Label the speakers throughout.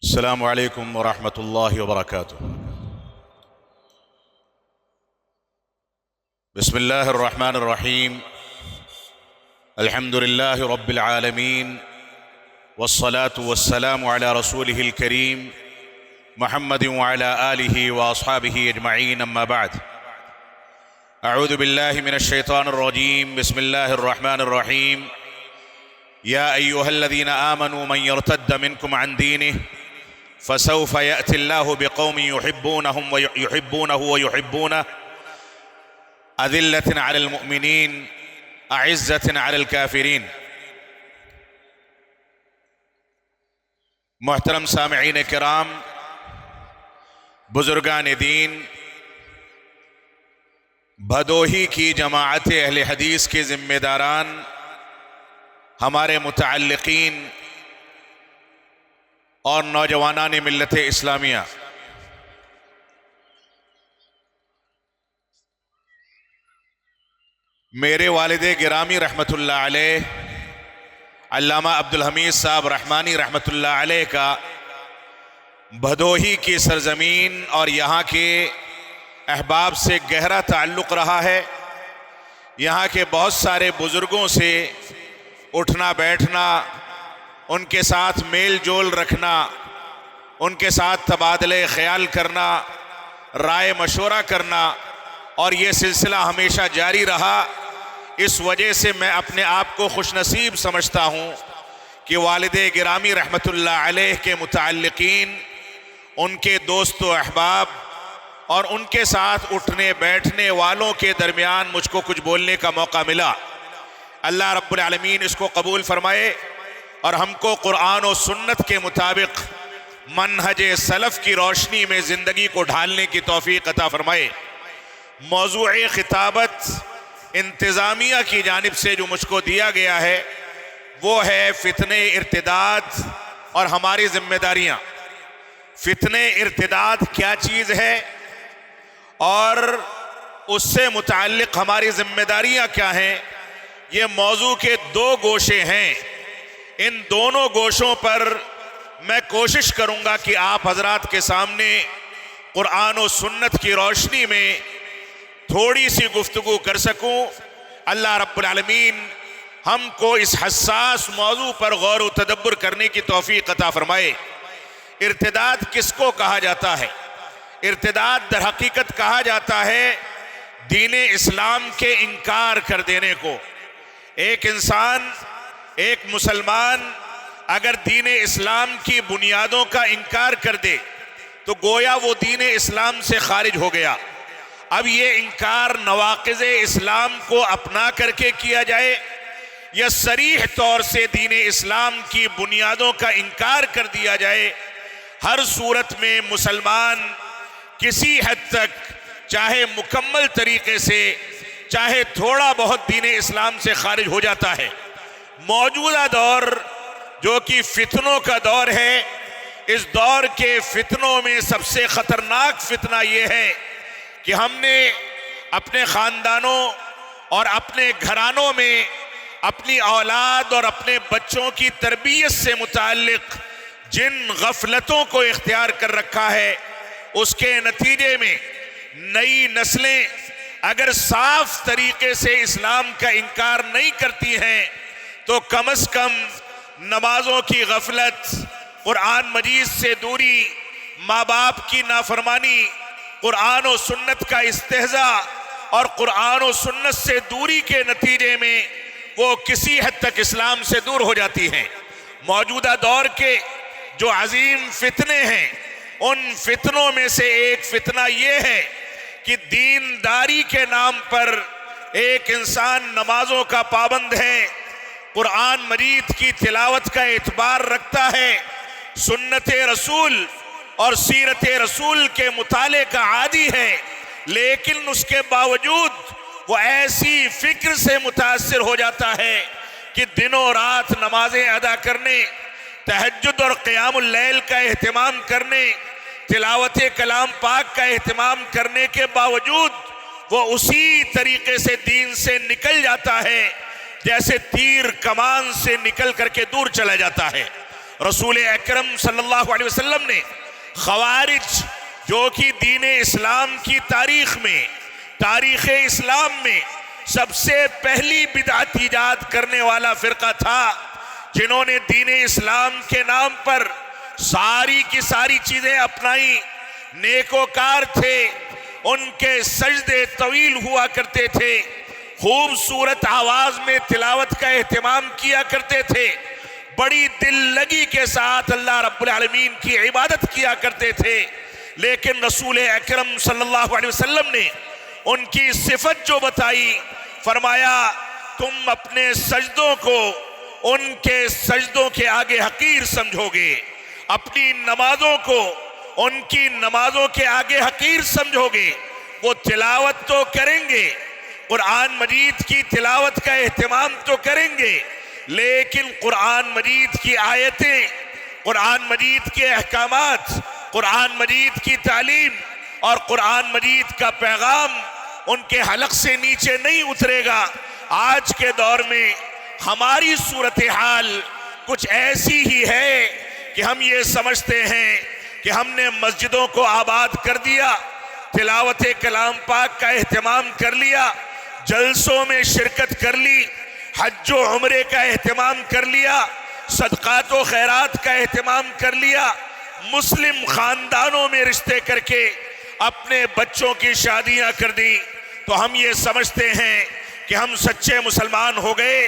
Speaker 1: السلام عليكم ورحمة الله وبركاته. بسم الله الرحمن الرحيم. الحمد لله رب العالمين، والصلاة والسلام على رسوله الكريم محمد وعلى آله وأصحابه أجمعين، أما بعد. أعوذ بالله من الشيطان الرجيم. بسم الله الرحمن الرحيم. يا أيها الذين آمنوا من يرتد منكم عن دينه فسوف يأتي الله بقوم يحبونه ويحبونه أذلة على المؤمنين أعزة على الكافرين. محترم سامعین کرام، بزرگان دین، بھدوہی کی جماعت اہل حدیث کے ذمہ داران، ہمارے متعلقین اور نوجوانان ملت اسلامیہ، میرے والد گرامی رحمۃ اللہ علیہ علامہ عبدالحمید صاحب رحمانی رحمۃ اللہ علیہ کا بھدوہی کی سرزمین اور یہاں کے احباب سے گہرا تعلق رہا ہے. یہاں کے بہت سارے بزرگوں سے اٹھنا بیٹھنا، ان کے ساتھ میل جول رکھنا، ان کے ساتھ تبادلے خیال کرنا، رائے مشورہ کرنا، اور یہ سلسلہ ہمیشہ جاری رہا. اس وجہ سے میں اپنے آپ کو خوش نصیب سمجھتا ہوں کہ والد گرامی رحمۃ اللہ علیہ کے متعلقین، ان کے دوست و احباب اور ان کے ساتھ اٹھنے بیٹھنے والوں کے درمیان مجھ کو کچھ بولنے کا موقع ملا. اللہ رب العالمین اس کو قبول فرمائے اور ہم کو قرآن و سنت کے مطابق منہج سلف کی روشنی میں زندگی کو ڈھالنے کی توفیق عطا فرمائے. موضوع خطابت انتظامیہ کی جانب سے جو مجھ کو دیا گیا ہے وہ ہے فتنے ارتداد اور ہماری ذمہ داریاں. فتنے ارتداد کیا چیز ہے اور اس سے متعلق ہماری ذمہ داریاں کیا ہیں، یہ موضوع کے دو گوشے ہیں. ان دونوں گوشوں پر میں کوشش کروں گا کہ آپ حضرات کے سامنے قرآن و سنت کی روشنی میں تھوڑی سی گفتگو کر سکوں. اللہ رب العالمین ہم کو اس حساس موضوع پر غور و تدبر کرنے کی توفیق عطا فرمائے. ارتداد کس کو کہا جاتا ہے؟ ارتداد در حقیقت کہا جاتا ہے دین اسلام کے انکار کر دینے کو. ایک انسان، ایک مسلمان اگر دین اسلام کی بنیادوں کا انکار کر دے تو گویا وہ دین اسلام سے خارج ہو گیا. اب یہ انکار نواقض اسلام کو اپنا کر کے کیا جائے یا صریح طور سے دین اسلام کی بنیادوں کا انکار کر دیا جائے، ہر صورت میں مسلمان کسی حد تک، چاہے مکمل طریقے سے چاہے تھوڑا بہت دین اسلام سے خارج ہو جاتا ہے. موجودہ دور جو کہ فتنوں کا دور ہے، اس دور کے فتنوں میں سب سے خطرناک فتنہ یہ ہے کہ ہم نے اپنے خاندانوں اور اپنے گھرانوں میں اپنی اولاد اور اپنے بچوں کی تربیت سے متعلق جن غفلتوں کو اختیار کر رکھا ہے، اس کے نتیجے میں نئی نسلیں اگر صاف طریقے سے اسلام کا انکار نہیں کرتی ہیں تو کم از کم نمازوں کی غفلت، قرآن مجید سے دوری، ماں باپ کی نافرمانی، قرآن و سنت کا استہزاء اور قرآن و سنت سے دوری کے نتیجے میں وہ کسی حد تک اسلام سے دور ہو جاتی ہیں. موجودہ دور کے جو عظیم فتنے ہیں، ان فتنوں میں سے ایک فتنہ یہ ہے کہ دینداری کے نام پر ایک انسان نمازوں کا پابند ہے، قرآن مجید کی تلاوت کا اعتبار رکھتا ہے، سنت رسول اور سیرت رسول کے مطالعے کا عادی ہے، لیکن اس کے باوجود وہ ایسی فکر سے متاثر ہو جاتا ہے کہ دنوں رات نمازیں ادا کرنے، تہجد اور قیام اللیل کا اہتمام کرنے، تلاوت کلام پاک کا اہتمام کرنے کے باوجود وہ اسی طریقے سے دین سے نکل جاتا ہے جیسے تیر کمان سے نکل کر کے دور چلا جاتا ہے. رسول اکرم صلی اللہ علیہ وسلم نے خوارج جو کہ دین اسلام کی تاریخ میں، تاریخ اسلام میں سب سے پہلی بدعت ایجاد کرنے والا فرقہ تھا، جنہوں نے دین اسلام کے نام پر ساری کی ساری چیزیں اپنائی، نیکوکار تھے، ان کے سجدے طویل ہوا کرتے تھے، خوبصورت آواز میں تلاوت کا اہتمام کیا کرتے تھے، بڑی دل لگی کے ساتھ اللہ رب العالمین کی عبادت کیا کرتے تھے، لیکن رسول اکرم صلی اللہ علیہ وسلم نے ان کی صفت جو بتائی، فرمایا تم اپنے سجدوں کو ان کے سجدوں کے آگے حقیر سمجھو گے، اپنی نمازوں کو ان کی نمازوں کے آگے حقیر سمجھو گے۔ وہ تلاوت تو کریں گے، قرآن مجید کی تلاوت کا اہتمام تو کریں گے، لیکن قرآن مجید کی آیتیں، قرآن مجید کے احکامات، قرآن مجید کی تعلیم اور قرآن مجید کا پیغام ان کے حلق سے نیچے نہیں اترے گا۔ آج کے دور میں ہماری صورتحال کچھ ایسی ہی ہے کہ ہم یہ سمجھتے ہیں کہ ہم نے مسجدوں کو آباد کر دیا، تلاوت کلام پاک کا اہتمام کر لیا، جلسوں میں شرکت کر لی، حج و عمرے کا اہتمام کر لیا، صدقات و خیرات کا اہتمام کر لیا، مسلم خاندانوں میں رشتے کر کے اپنے بچوں کی شادیاں کر دی، تو ہم یہ سمجھتے ہیں کہ ہم سچے مسلمان ہو گئے،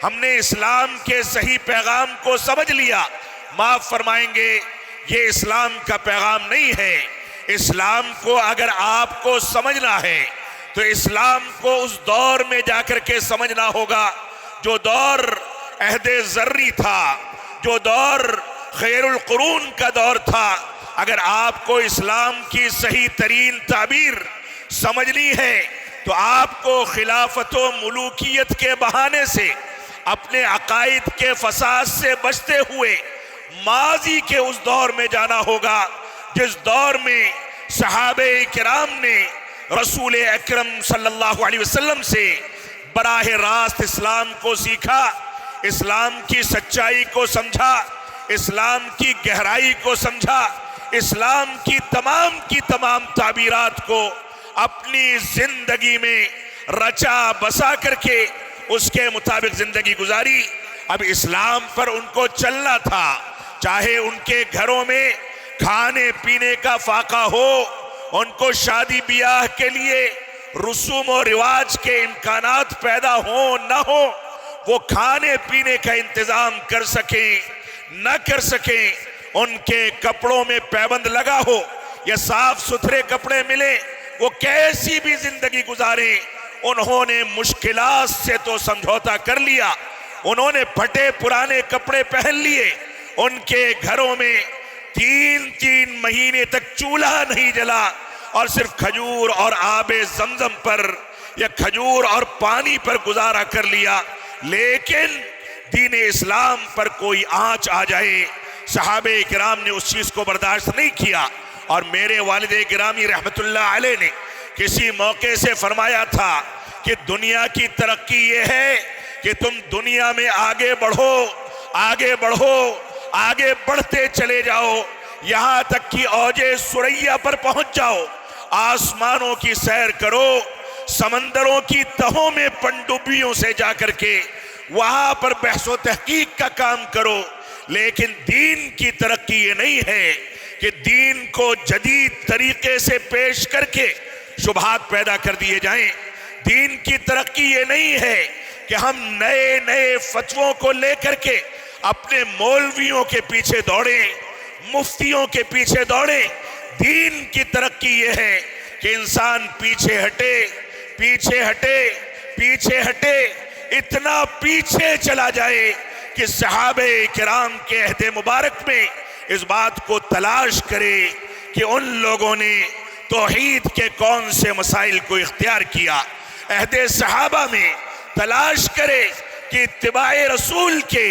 Speaker 1: ہم نے اسلام کے صحیح پیغام کو سمجھ لیا۔ معاف فرمائیں گے، یہ اسلام کا پیغام نہیں ہے۔ اسلام کو اگر آپ کو سمجھنا ہے تو اسلام کو اس دور میں جا کر کے سمجھنا ہوگا جو دور عہد ذری تھا، جو دور خیر القرون کا دور تھا۔ اگر آپ کو اسلام کی صحیح ترین تعبیر سمجھنی ہے تو آپ کو خلافت و ملوکیت کے بہانے سے اپنے عقائد کے فساد سے بچتے ہوئے ماضی کے اس دور میں جانا ہوگا جس دور میں صحابہ کرام نے رسول اکرم صلی اللہ علیہ وسلم سے براہ راست اسلام کو سیکھا، اسلام کی سچائی کو سمجھا، اسلام کی گہرائی کو سمجھا، اسلام کی تمام تعبیرات کو اپنی زندگی میں رچا بسا کر کے اس کے مطابق زندگی گزاری۔ اب اسلام پر ان کو چلنا تھا، چاہے ان کے گھروں میں کھانے پینے کا فاقہ ہو، ان کو شادی بیاہ کے لیے رسوم و رواج کے امکانات پیدا ہوں نہ ہو، وہ کھانے پینے کا انتظام کر سکیں نہ کر سکیں، ان کے کپڑوں میں پیبند لگا ہو یا صاف ستھرے کپڑے ملیں، وہ کیسی بھی زندگی گزاریں، انہوں نے مشکلات سے تو سمجھوتا کر لیا، انہوں نے پھٹے پرانے کپڑے پہن لیے، ان کے گھروں میں 3 مہینے تک چولہا نہیں جلا اور صرف کھجور اور آب زمزم پر یا کھجور اور پانی پر گزارا کر لیا، لیکن دین اسلام پر کوئی آنچ آ جائے صحابہ کرام نے اس چیز کو برداشت نہیں کیا۔ اور میرے والد گرامی رحمت اللہ علیہ نے کسی موقع سے فرمایا تھا کہ دنیا کی ترقی یہ ہے کہ تم دنیا میں آگے بڑھو، آگے بڑھو، آگے بڑھتے چلے جاؤ، یہاں تک کہ اوج ثریا پر پہنچ جاؤ، آسمانوں کی سیر کرو، سمندروں کی تہوں میں پنڈوبیوں سے جا کر کے وہاں پر بحث و تحقیق کا کام کرو۔ لیکن دین کی ترقی یہ نہیں ہے کہ دین کو جدید طریقے سے پیش کر کے شبہات پیدا کر دیے جائیں، دین کی ترقی یہ نہیں ہے کہ ہم نئے نئے فتووں کو لے کر کے اپنے مولویوں کے پیچھے دوڑیں، مفتیوں کے پیچھے دوڑیں۔ دین کی ترقی یہ ہے کہ انسان پیچھے ہٹے، پیچھے ہٹے، پیچھے ہٹے، اتنا پیچھے چلا جائے کہ صحابہ کرام کے عہد مبارک میں اس بات کو تلاش کرے کہ ان لوگوں نے توحید کے کون سے مسائل کو اختیار کیا، عہد صحابہ میں تلاش کرے کہ اتباع رسول کے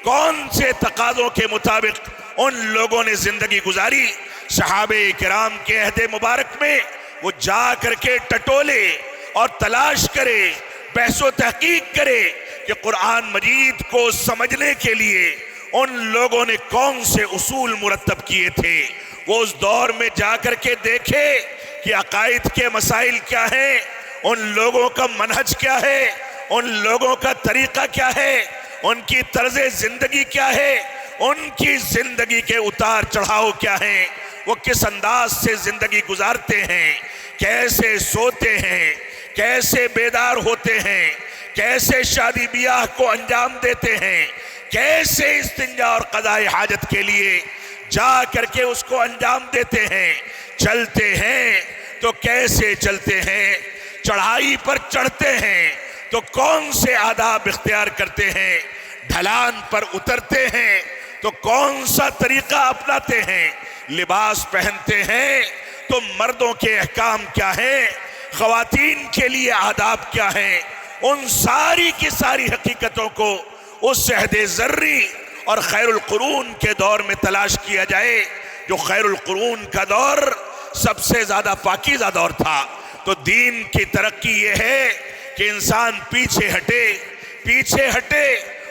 Speaker 1: کون سے تقاضوں کے مطابق ان لوگوں نے زندگی گزاری۔ صحابہ کرام کے عہد مبارک میں وہ جا کر کے ٹٹولے اور تلاش کرے، بحث و تحقیق کرے کہ قرآن مجید کو سمجھنے کے لیے ان لوگوں نے کون سے اصول مرتب کیے تھے، وہ اس دور میں جا کر کے دیکھے کہ عقائد کے مسائل کیا ہیں، ان لوگوں کا منہج کیا ہے، ان لوگوں کا طریقہ کیا ہے، ان کی طرز زندگی کیا ہے، ان کی زندگی کے اتار چڑھاؤ کیا ہیں، وہ کس انداز سے زندگی گزارتے ہیں، کیسے سوتے ہیں، کیسے بیدار ہوتے ہیں، کیسے شادی بیاہ کو انجام دیتے ہیں، کیسے استنجا اور قضاء حاجت کے لیے جا کر کے اس کو انجام دیتے ہیں، چلتے ہیں تو کیسے چلتے ہیں، چڑھائی پر چڑھتے ہیں تو کون سے آداب اختیار کرتے ہیں، ڈھلان پر اترتے ہیں تو کون سا طریقہ اپناتے ہیں، لباس پہنتے ہیں تو مردوں کے احکام کیا ہیں، خواتین کے لیے آداب کیا ہیں، ان ساری کی ساری حقیقتوں کو اس عہد ذری اور خیر القرون کے دور میں تلاش کیا جائے، جو خیر القرون کا دور سب سے زیادہ پاکیزہ دور تھا۔ تو دین کی ترقی یہ ہے کہ انسان پیچھے ہٹے،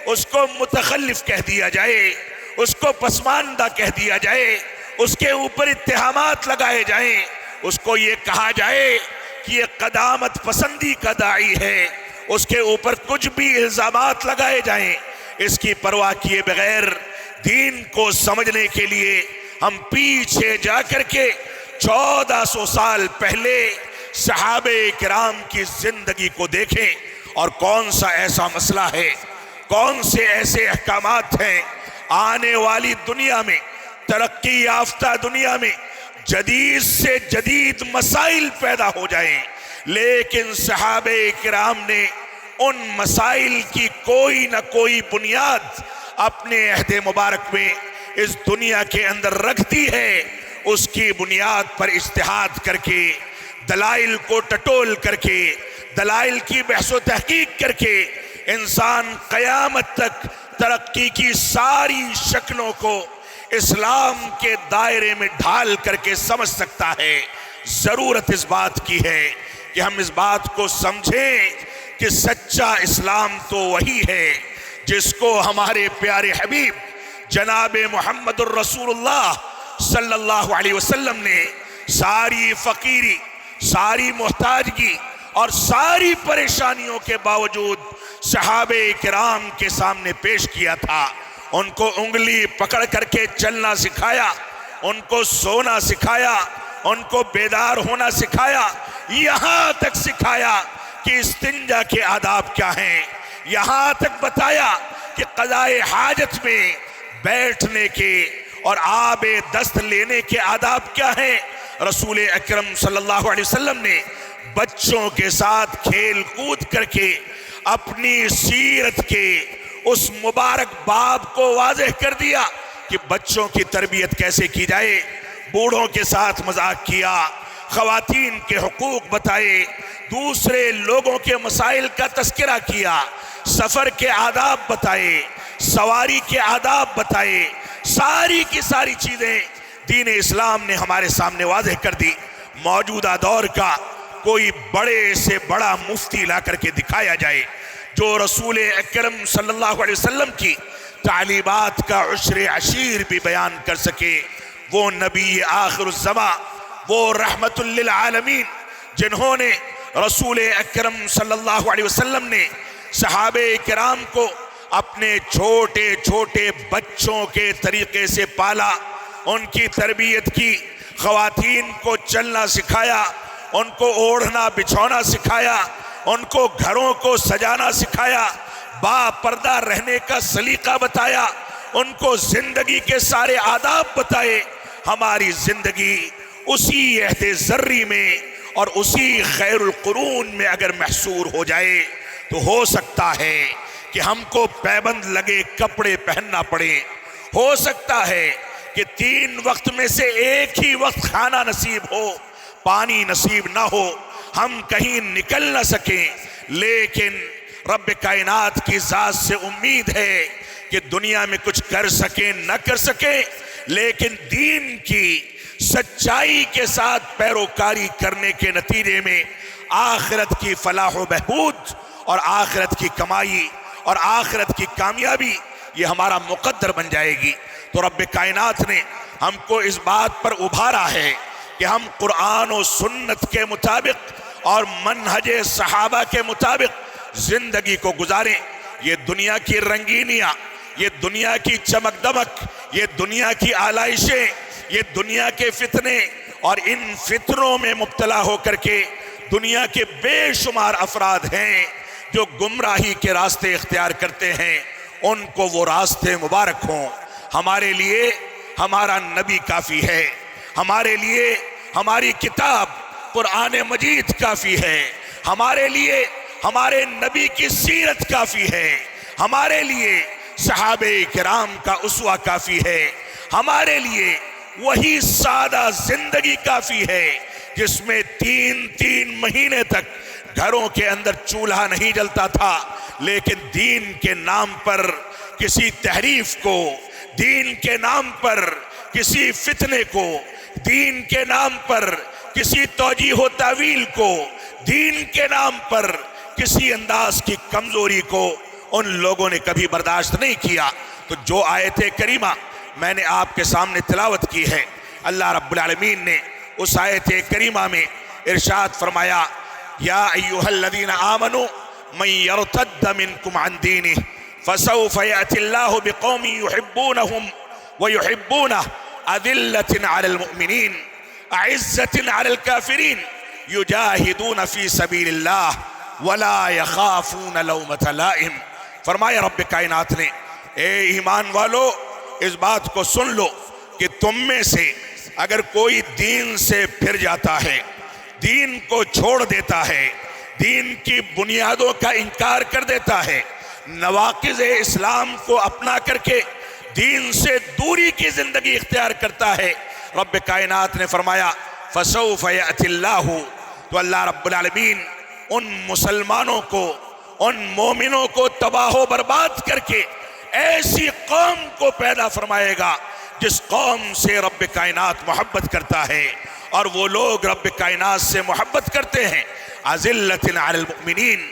Speaker 1: اس کو متخلف کہہ دیا جائے، اس کو پسماندہ کہہ دیا جائے، اس کے اوپر اتہامات لگائے جائیں، اس کو یہ کہا جائے کہ یہ قدامت پسندی کا داعی ہے، اس کے اوپر کچھ بھی الزامات لگائے جائیں، اس کی پرواہ کیے بغیر دین کو سمجھنے کے لیے ہم پیچھے جا کر کے 1400 سال پہلے صحابہ کرام کی زندگی کو دیکھیں، اور کون سا ایسا مسئلہ ہے، کون سے ایسے احکامات ہیں آنے والی دنیا میں، ترقی یافتہ دنیا میں جدید سے جدید مسائل پیدا ہو جائیں، لیکن صحابہ کرام نے ان مسائل کی کوئی نہ کوئی بنیاد اپنے عہد مبارک میں اس دنیا کے اندر رکھ دی ہے، اس کی بنیاد پر اجتہاد کر کے، دلائل کو ٹٹول کر کے، دلائل کی بحث و تحقیق کر کے انسان قیامت تک ترقی کی ساری شکلوں کو اسلام کے دائرے میں ڈھال کر کے سمجھ سکتا ہے۔ ضرورت اس بات کی ہے کہ ہم اس بات کو سمجھیں کہ سچا اسلام تو وہی ہے جس کو ہمارے پیارے حبیب جناب محمد الرسول اللہ صلی اللہ علیہ وسلم نے ساری فقیری، ساری محتاجگی اور ساری پریشانیوں کے باوجود صحابہ کرام کے سامنے پیش کیا تھا۔ ان کو انگلی پکڑ کر کے چلنا سکھایا، ان کو سونا سکھایا، ان کو بیدار ہونا سکھایا، یہاں تک سکھایا کہ استنجا کے آداب کیا ہیں، یہاں تک بتایا کہ قضاء حاجت میں بیٹھنے کے اور آب دست لینے کے آداب کیا ہیں۔ رسول اکرم صلی اللہ علیہ وسلم نے بچوں کے ساتھ کھیل کود کر کے اپنی سیرت کے اس مبارک باب کو واضح کر دیا کہ بچوں کی تربیت کیسے کی جائے، بوڑھوں کے ساتھ مذاق کیا، خواتین کے حقوق بتائے، دوسرے لوگوں کے مسائل کا تذکرہ کیا، سفر کے آداب بتائے، سواری کے آداب بتائے، ساری کی ساری چیزیں دین اسلام نے ہمارے سامنے واضح کر دی۔ موجودہ دور کا کوئی بڑے سے بڑا مفتی لا کر کے دکھایا جائے جو رسول اکرم صلی اللہ علیہ وسلم کی تعلیمات کا عشر عشیر بھی بیان کر سکے، وہ نبی آخر الزمان، وہ رحمت للعالمین، جنہوں نے رسول اکرم صلی اللہ علیہ وسلم نے صحابہ کرام کو اپنے چھوٹے چھوٹے بچوں کے طریقے سے پالا، ان کی تربیت کی، خواتین کو چلنا سکھایا، ان کو اوڑھنا بچھونا سکھایا، ان کو گھروں کو سجانا سکھایا، با پردہ رہنے کا سلیقہ بتایا، ان کو زندگی کے سارے آداب بتائے۔ ہماری زندگی اسی عہد ذری میں اور اسی خیر القرون میں اگر محصور ہو جائے تو ہو سکتا ہے کہ ہم کو پیبند لگے کپڑے پہننا پڑے، ہو سکتا ہے کہ 3 وقت میں سے ایک ہی وقت کھانا نصیب ہو، پانی نصیب نہ ہو، ہم کہیں نکل نہ سکیں، لیکن رب کائنات کی ذات سے امید ہے کہ دنیا میں کچھ کر سکیں نہ کر سکیں، لیکن دین کی سچائی کے ساتھ پیروکاری کرنے کے نتیجے میں آخرت کی فلاح و بہبود اور آخرت کی کمائی اور آخرت کی کامیابی یہ ہمارا مقدر بن جائے گی۔ تو رب کائنات نے ہم کو اس بات پر ابھارا ہے کہ ہم قرآن و سنت کے مطابق اور منہج صحابہ کے مطابق زندگی کو گزاریں۔ یہ دنیا کی رنگینیاں، یہ دنیا کی چمک دمک، یہ دنیا کی آلائشیں، یہ دنیا کے فتنے اور ان فتنوں میں مبتلا ہو کر کے دنیا کے بے شمار افراد ہیں جو گمراہی کے راستے اختیار کرتے ہیں، ان کو وہ راستے مبارک ہوں۔ ہمارے لیے ہمارا نبی کافی ہے، ہمارے لیے ہماری کتاب قرآن مجید کافی ہے، ہمارے لیے ہمارے نبی کی سیرت کافی ہے، ہمارے لیے صحابہ کرام کا اسوہ کافی ہے، ہمارے لیے وہی سادہ زندگی کافی ہے جس میں تین مہینے تک گھروں کے اندر چولہا نہیں جلتا تھا، لیکن دین کے نام پر کسی تحریف کو، دین کے نام پر کسی فتنے کو، دین کے نام پر کسی توجیہ و تعویل کو، دین کے نام پر کسی انداز کی کمزوری کو ان لوگوں نے کبھی برداشت نہیں کیا۔ تو جو آیت کریمہ میں نے آپ کے سامنے تلاوت کی ہے، اللہ رب العالمین نے اس آیت کریمہ میں ارشاد فرمایا، یا ایھا الذین آمنوا من یرتد منکم عن دینہ فسوف یأتی اللہ بقوم یحبونہم ویحبونہ اذلۃ علی المؤمنین اعزۃ علی الکافرین یجاہدون فی سبیل اللہ ولا یخافون لومۃ لائم۔ فرمایا رب کائنات نے، اے ایمان والو اس بات کو سن لو کہ تم میں سے اگر کوئی دین سے پھر جاتا ہے، دین کو چھوڑ دیتا ہے، دین کی بنیادوں کا انکار کر دیتا ہے، نواقض اسلام کو اپنا کر کے دین سے دوری کی زندگی اختیار کرتا ہے، رب کائنات نے فرمایا فسوف یأتی اللہ، تو اللہ رب العالمین ان مسلمانوں کو، ان مومنوں کو تباہ و برباد کر کے ایسی قوم کو پیدا فرمائے گا جس قوم سے رب کائنات محبت کرتا ہے، اور وہ لوگ رب کائنات سے محبت کرتے ہیں، اذلۃ علی المؤمنین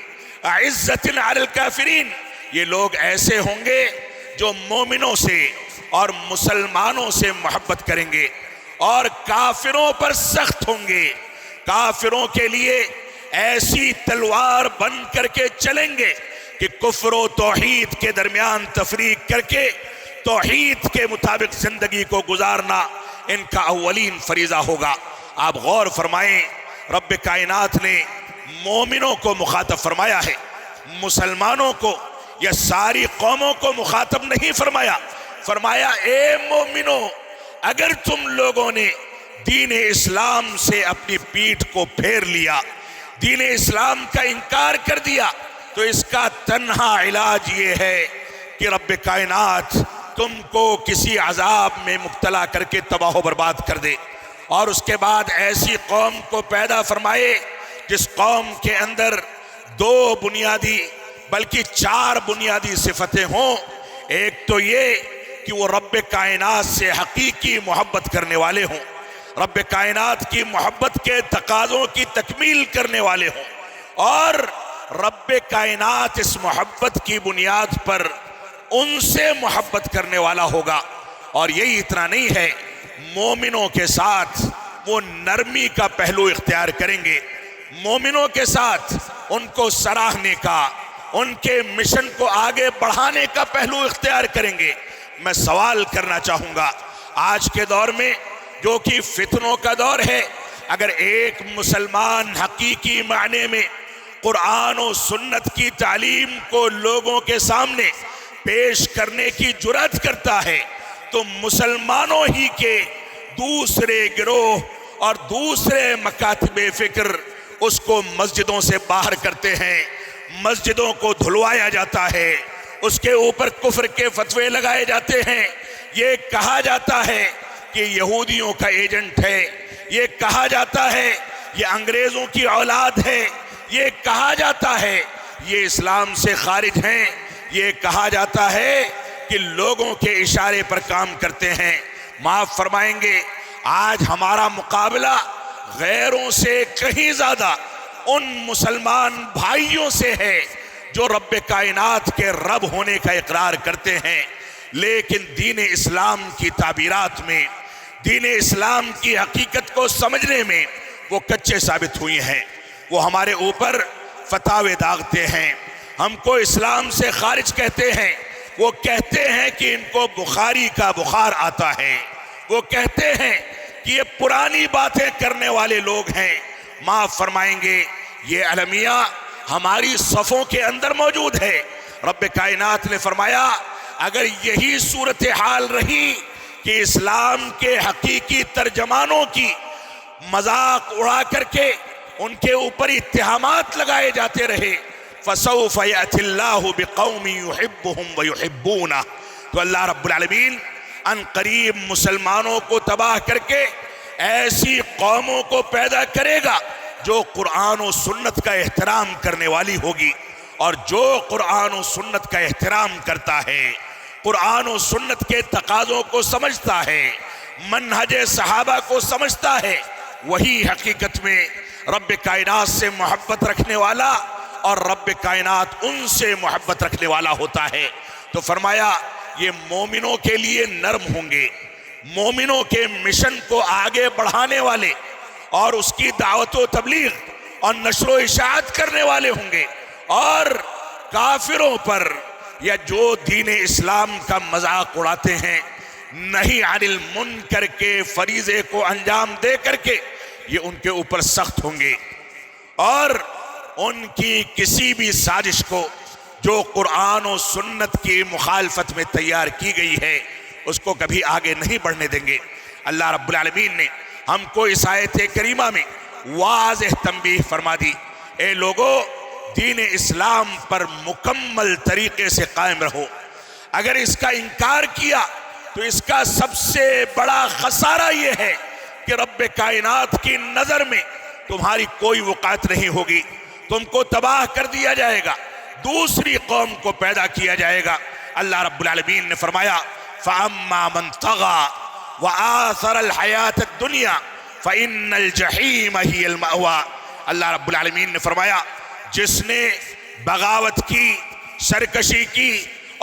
Speaker 1: اعزۃ علی الکافرین، یہ لوگ ایسے ہوں گے جو مومنوں سے اور مسلمانوں سے محبت کریں گے اور کافروں پر سخت ہوں گے، کافروں کے لیے ایسی تلوار بن کر کے چلیں گے کہ کفر و توحید کے درمیان تفریق کر کے توحید کے مطابق زندگی کو گزارنا ان کا اولین فریضہ ہوگا۔ آپ غور فرمائیں، رب کائنات نے مومنوں کو مخاطب فرمایا ہے، مسلمانوں کو یا ساری قوموں کو مخاطب نہیں فرمایا۔ فرمایا اے مومنوں، اگر تم لوگوں نے دین اسلام سے اپنی پیٹھ کو پھیر لیا، دین اسلام کا انکار کر دیا، تو اس کا تنہا علاج یہ ہے کہ رب کائنات تم کو کسی عذاب میں مبتلا کر کے تباہ و برباد کر دے، اور اس کے بعد ایسی قوم کو پیدا فرمائے جس قوم کے اندر 2 بنیادی بلکہ 4 بنیادی صفتیں ہوں۔ ایک تو یہ کہ وہ رب کائنات سے حقیقی محبت کرنے والے ہوں، رب کائنات کی محبت کے تقاضوں کی تکمیل کرنے والے ہوں، اور رب کائنات اس محبت کی بنیاد پر ان سے محبت کرنے والا ہوگا۔ اور یہی اتنا نہیں ہے، مومنوں کے ساتھ وہ نرمی کا پہلو اختیار کریں گے، مومنوں کے ساتھ ان کو سراہنے کا، ان کے مشن کو آگے بڑھانے کا پہلو اختیار کریں گے۔ میں سوال کرنا چاہوں گا، آج کے دور میں جو کہ فتنوں کا دور ہے، اگر ایک مسلمان حقیقی معنی میں قرآن و سنت کی تعلیم کو لوگوں کے سامنے پیش کرنے کی جرأت کرتا ہے، تو مسلمانوں ہی کے دوسرے گروہ اور دوسرے مکاتب فکر اس کو مسجدوں سے باہر کرتے ہیں، مسجدوں کو دھلوایا جاتا ہے، اس کے اوپر کفر کے فتوے لگائے جاتے ہیں، یہ کہا جاتا ہے کہ یہودیوں کا ایجنٹ ہے، یہ کہا جاتا ہے یہ انگریزوں کی اولاد ہے، یہ کہا جاتا ہے یہ اسلام سے خارج ہیں، یہ کہا جاتا ہے کہ لوگوں کے اشارے پر کام کرتے ہیں۔ معاف فرمائیں گے، آج ہمارا مقابلہ غیروں سے کہیں زیادہ ان مسلمان بھائیوں سے ہے جو رب کائنات کے رب ہونے کا اقرار کرتے ہیں، لیکن دین اسلام کی تعبیرات میں، دین اسلام کی حقیقت کو سمجھنے میں وہ کچے ثابت ہوئی ہیں۔ وہ ہمارے اوپر فتاوے داغتے ہیں، ہم کو اسلام سے خارج کہتے ہیں۔ وہ کہتے ہیں کہ ان کو بخاری کا بخار آتا ہے، وہ کہتے ہیں کہ یہ پرانی باتیں کرنے والے لوگ ہیں۔ معاف فرمائیں گے، یہ المیہ ہماری صفوں کے اندر موجود ہے۔ رب کائنات نے فرمایا اگر یہی صورتحال رہی کہ اسلام کے حقیقی ترجمانوں کی مذاق اڑا کر کے ان کے اوپر اتہامات لگائے جاتے رہے، فَسَوْفَ يَأْتِ اللَّهُ بِقَوْمٍ يُحِبُّهُمْ وَيُحِبُّونَهُ، تو اللہ رب العالمین ان قریب مسلمانوں کو تباہ کر کے ایسی قوموں کو پیدا کرے گا جو قرآن و سنت کا احترام کرنے والی ہوگی، اور جو قرآن و سنت کا احترام کرتا ہے، قرآن و سنت کے تقاضوں کو سمجھتا ہے، منہج صحابہ کو سمجھتا ہے، وہی حقیقت میں رب کائنات سے محبت رکھنے والا اور رب کائنات ان سے محبت رکھنے والا ہوتا ہے۔ تو فرمایا یہ مومنوں کے لیے نرم ہوں گے، مومنوں کے مشن کو آگے بڑھانے والے اور اس کی دعوت و تبلیغ اور نشر و اشاعت کرنے والے ہوں گے، اور کافروں پر یا جو دین اسلام کا مذاق اڑاتے ہیں، نہیں عن المنکر کے فریضے کو انجام دے کر کے یہ ان کے اوپر سخت ہوں گے، اور ان کی کسی بھی سازش کو جو قرآن و سنت کی مخالفت میں تیار کی گئی ہے اس کو کبھی آگے نہیں بڑھنے دیں گے۔ اللہ رب العالمین نے ہم کو اس آیت کریمہ میں واضح تنبیہ فرما دی، اے لوگو دین اسلام پر مکمل طریقے سے قائم رہو۔ اگر اس کا انکار کیا تو اس کا سب سے بڑا خسارہ یہ ہے کہ رب کائنات کی نظر میں تمہاری کوئی وقعت نہیں ہوگی، تم کو تباہ کر دیا جائے گا، دوسری قوم کو پیدا کیا جائے گا۔ اللہ رب العالمین نے فرمایا فَأَمَّا مَنْ طَغَى وَآثَرَ الْحَيَاةَ الدُّنْيَا فَإِنَّ الْجَحِيمَ هِيَ الْمَأْوَى، اللہ رب العالمین نے فرمایا جس نے بغاوت کی، سرکشی کی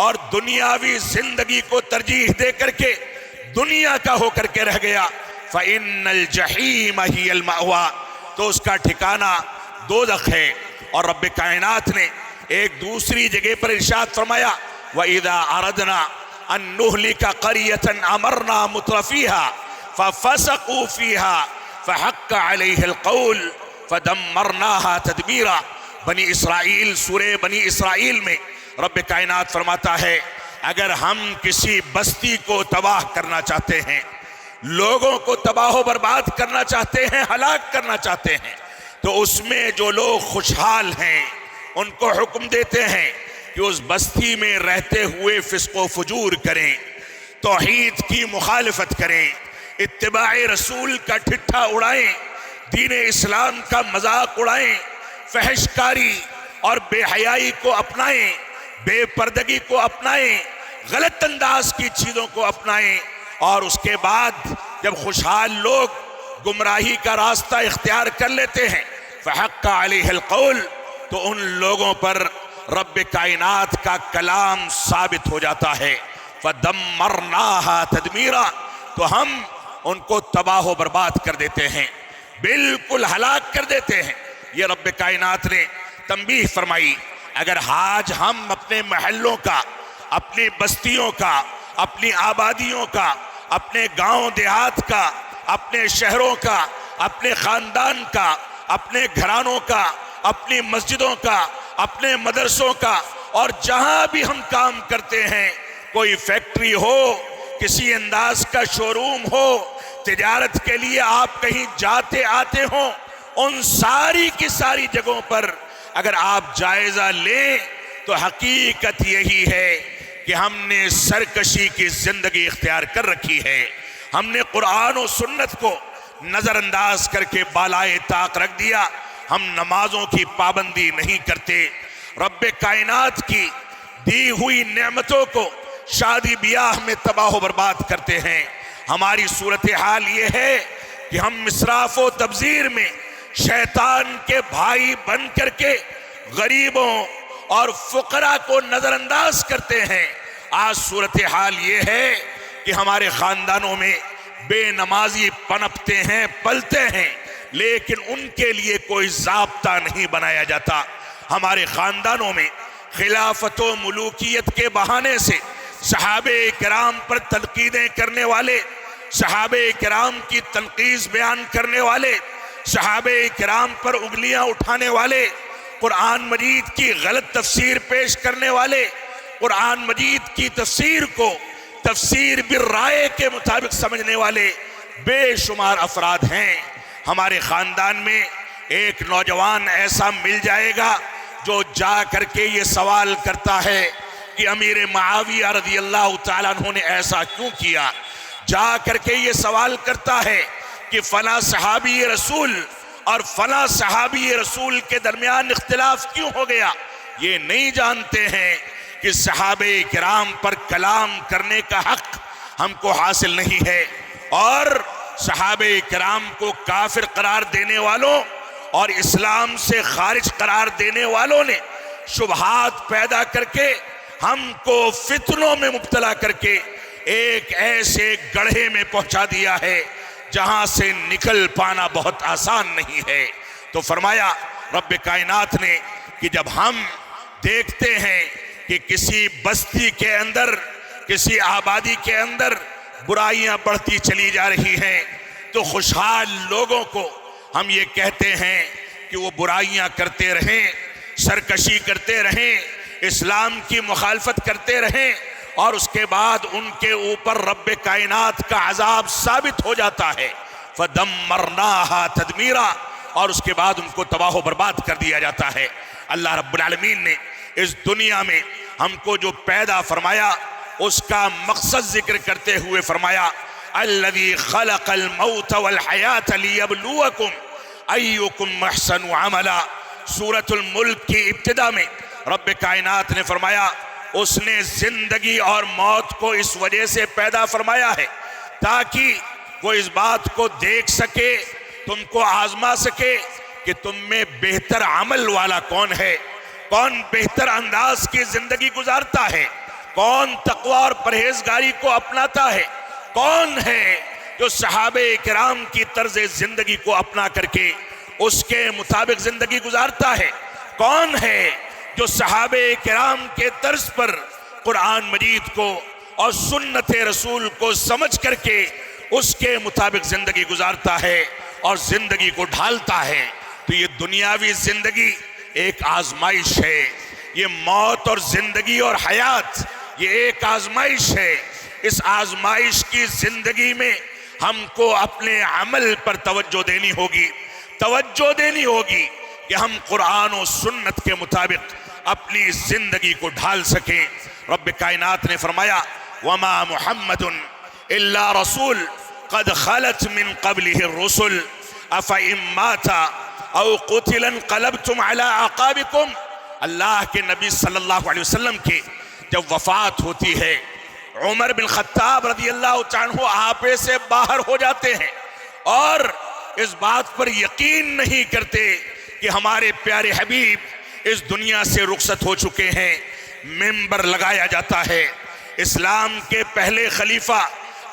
Speaker 1: اور دنیاوی زندگی کو ترجیح دے کر کے دنیا کا ہو کر کے رہ گیا، فَإِنَّ الْجَحِيمَ هِيَ الْمَأْوَى، تو اس کا ٹھکانہ دوزخ ہے۔ اور رب کائنات نے ایک دوسری جگہ پر ارشاد فرمایا وَإِذَا أَرَدْنَا أَن نُهْلِكَ قَرْيَةً أَمَرْنَا مُتْرَفِيهَا فَفَسَقُوا فِيهَا فَحَقَّ عَلَيْهِ الْقَوْلُ فَدَمَّرْنَاهَا تَدْمِيرًا۔ بنی اسرائیل، سورہ بنی اسرائیل میں رب کائنات فرماتا ہے اگر ہم کسی بستی کو تباہ کرنا چاہتے ہیں، لوگوں کو تباہ و برباد کرنا چاہتے ہیں، ہلاک کرنا چاہتے ہیں، تو اس میں جو لوگ خوشحال ہیں ان کو حکم دیتے ہیں کہ اس بستی میں رہتے ہوئے فسق و فجور کریں، توحید کی مخالفت کریں، اتباع رسول کا ٹھٹھا اڑائیں، دین اسلام کا مذاق اڑائیں، فحش کاری اور بے حیائی کو اپنائیں، بے پردگی کو اپنائیں، غلط انداز کی چیزوں کو اپنائیں، اور اس کے بعد جب خوشحال لوگ گمراہی کا راستہ اختیار کر لیتے ہیں فحق علیہ القول، تو ان لوگوں پر رب کائنات کا کلام ثابت ہو جاتا ہے فَدَمَّرْنَاهَا تَدْمِيرًا، تو ہم ان کو تباہ و برباد کر دیتے ہیں، بالکل ہلاک کر دیتے ہیں۔ یہ رب کائنات نے تنبیہ فرمائی اگر آج ہم اپنے محلوں کا، اپنی بستیوں کا، اپنی آبادیوں کا، اپنے گاؤں دیہات کا، اپنے شہروں کا، اپنے خاندان کا، اپنے گھرانوں کا، اپنی مسجدوں کا، اپنے مدرسوں کا، اور جہاں بھی ہم کام کرتے ہیں، کوئی فیکٹری ہو، کسی انداز کا شو روم ہو، تجارت کے لیے آپ کہیں جاتے آتے ہوں، ان ساری کی ساری جگہوں پر اگر آپ جائزہ لیں تو حقیقت یہی ہے کہ ہم نے سرکشی کی زندگی اختیار کر رکھی ہے، ہم نے قرآن و سنت کو نظر انداز کر کے بالائے طاق رکھ دیا، ہم نمازوں کی پابندی نہیں کرتے، رب کائنات کی دی ہوئی نعمتوں کو شادی بیاہ میں تباہ و برباد کرتے ہیں۔ ہماری صورتحال یہ ہے کہ ہم اسراف و تبذیر میں شیطان کے بھائی بن کر کے غریبوں اور فقراء کو نظر انداز کرتے ہیں۔ آج صورتحال یہ ہے کہ ہمارے خاندانوں میں بے نمازی پنپتے ہیں، پلتے ہیں، لیکن ان کے لیے کوئی ضابطہ نہیں بنایا جاتا۔ ہمارے خاندانوں میں خلافت و ملوکیت کے بہانے سے صحابہ کرام پر تنقیدیں کرنے والے، صحابہ کرام کی تنقیص بیان کرنے والے، صحابہ کرام پر انگلیاں اٹھانے والے، قرآن مجید کی غلط تفسیر پیش کرنے والے، قرآن مجید کی تفسیر کو تفسیر بالرائے کے مطابق سمجھنے والے بے شمار افراد ہیں۔ ہمارے خاندان میں ایک نوجوان ایسا مل جائے گا جو جا کر کے یہ سوال کرتا ہے کہ امیر معاویہ رضی اللہ تعالیٰ عنہ نے ایسا کیوں کیا، جا کر کے یہ سوال کرتا ہے کہ فلاں صحابی رسول اور فلاں صحابی رسول کے درمیان اختلاف کیوں ہو گیا۔ یہ نہیں جانتے ہیں کہ صحابہ کرام پر کلام کرنے کا حق ہم کو حاصل نہیں ہے، اور صحابہ کرام کو کافر قرار دینے والوں اور اسلام سے خارج قرار دینے والوں نے شبہات پیدا کر کے ہم کو فتنوں میں مبتلا کر کے ایک ایسے گڑھے میں پہنچا دیا ہے جہاں سے نکل پانا بہت آسان نہیں ہے۔ تو فرمایا رب کائنات نے کہ جب ہم دیکھتے ہیں کہ کسی بستی کے اندر، کسی آبادی کے اندر برائیاں بڑھتی چلی جا رہی ہیں، تو خوشحال لوگوں کو ہم یہ کہتے ہیں کہ وہ برائیاں کرتے رہیں، سرکشی کرتے رہیں، اسلام کی مخالفت کرتے رہیں، اور اس کے بعد ان کے اوپر رب کائنات کا عذاب ثابت ہو جاتا ہے، فَدَمَّرْنَاهَا تَدْمِيرًا، اور اس کے بعد ان کو تباہ و برباد کر دیا جاتا ہے۔ اللہ رب العالمین نے اس دنیا میں ہم کو جو پیدا فرمایا اس کا مقصد ذکر کرتے ہوئے فرمایا الذی خلق الموت والحیات لیبلوکم ایکم احسن عملا۔ سورۃ الملک کی ابتدا میں رب کائنات نے فرمایا اس نے زندگی اور موت کو اس وجہ سے پیدا فرمایا ہے تاکہ وہ اس بات کو دیکھ سکے، تم کو آزما سکے کہ تم میں بہتر عمل والا کون ہے، کون بہتر انداز کی زندگی گزارتا ہے، کون تقوی اور پرہیزگاری کو اپناتا ہے، کون ہے جو صحابہ کرام کی طرز زندگی کو اپنا کر کے اس کے مطابق زندگی گزارتا ہے، کون ہے جو صحابہ کرام کے طرز پر قرآن مجید کو اور سنت رسول کو سمجھ کر کے اس کے مطابق زندگی گزارتا ہے اور زندگی کو ڈھالتا ہے۔ تو یہ دنیاوی زندگی ایک آزمائش ہے، یہ موت اور زندگی اور حیات یہ ایک آزمائش ہے۔ اس آزمائش کی زندگی میں ہم کو اپنے عمل پر توجہ دینی ہوگی کہ ہم قرآن و سنت کے مطابق اپنی زندگی کو ڈھال سکیں۔ رب کائنات نے فرمایا وما محمد الا رسول قد خلت من قبله الرسل افئن مات او قتل انقلبتم على اعقابكم۔ اللہ کے نبی صلی اللہ علیہ وسلم کی جب وفات ہوتی ہے، عمر بن خطاب رضی اللہ تعالیٰ عنہ آپے سے باہر ہو جاتے ہیں اور اس بات پر یقین نہیں کرتے کہ ہمارے پیارے حبیب اس دنیا سے رخصت ہو چکے ہیں۔ منبر لگایا جاتا ہے، اسلام کے پہلے خلیفہ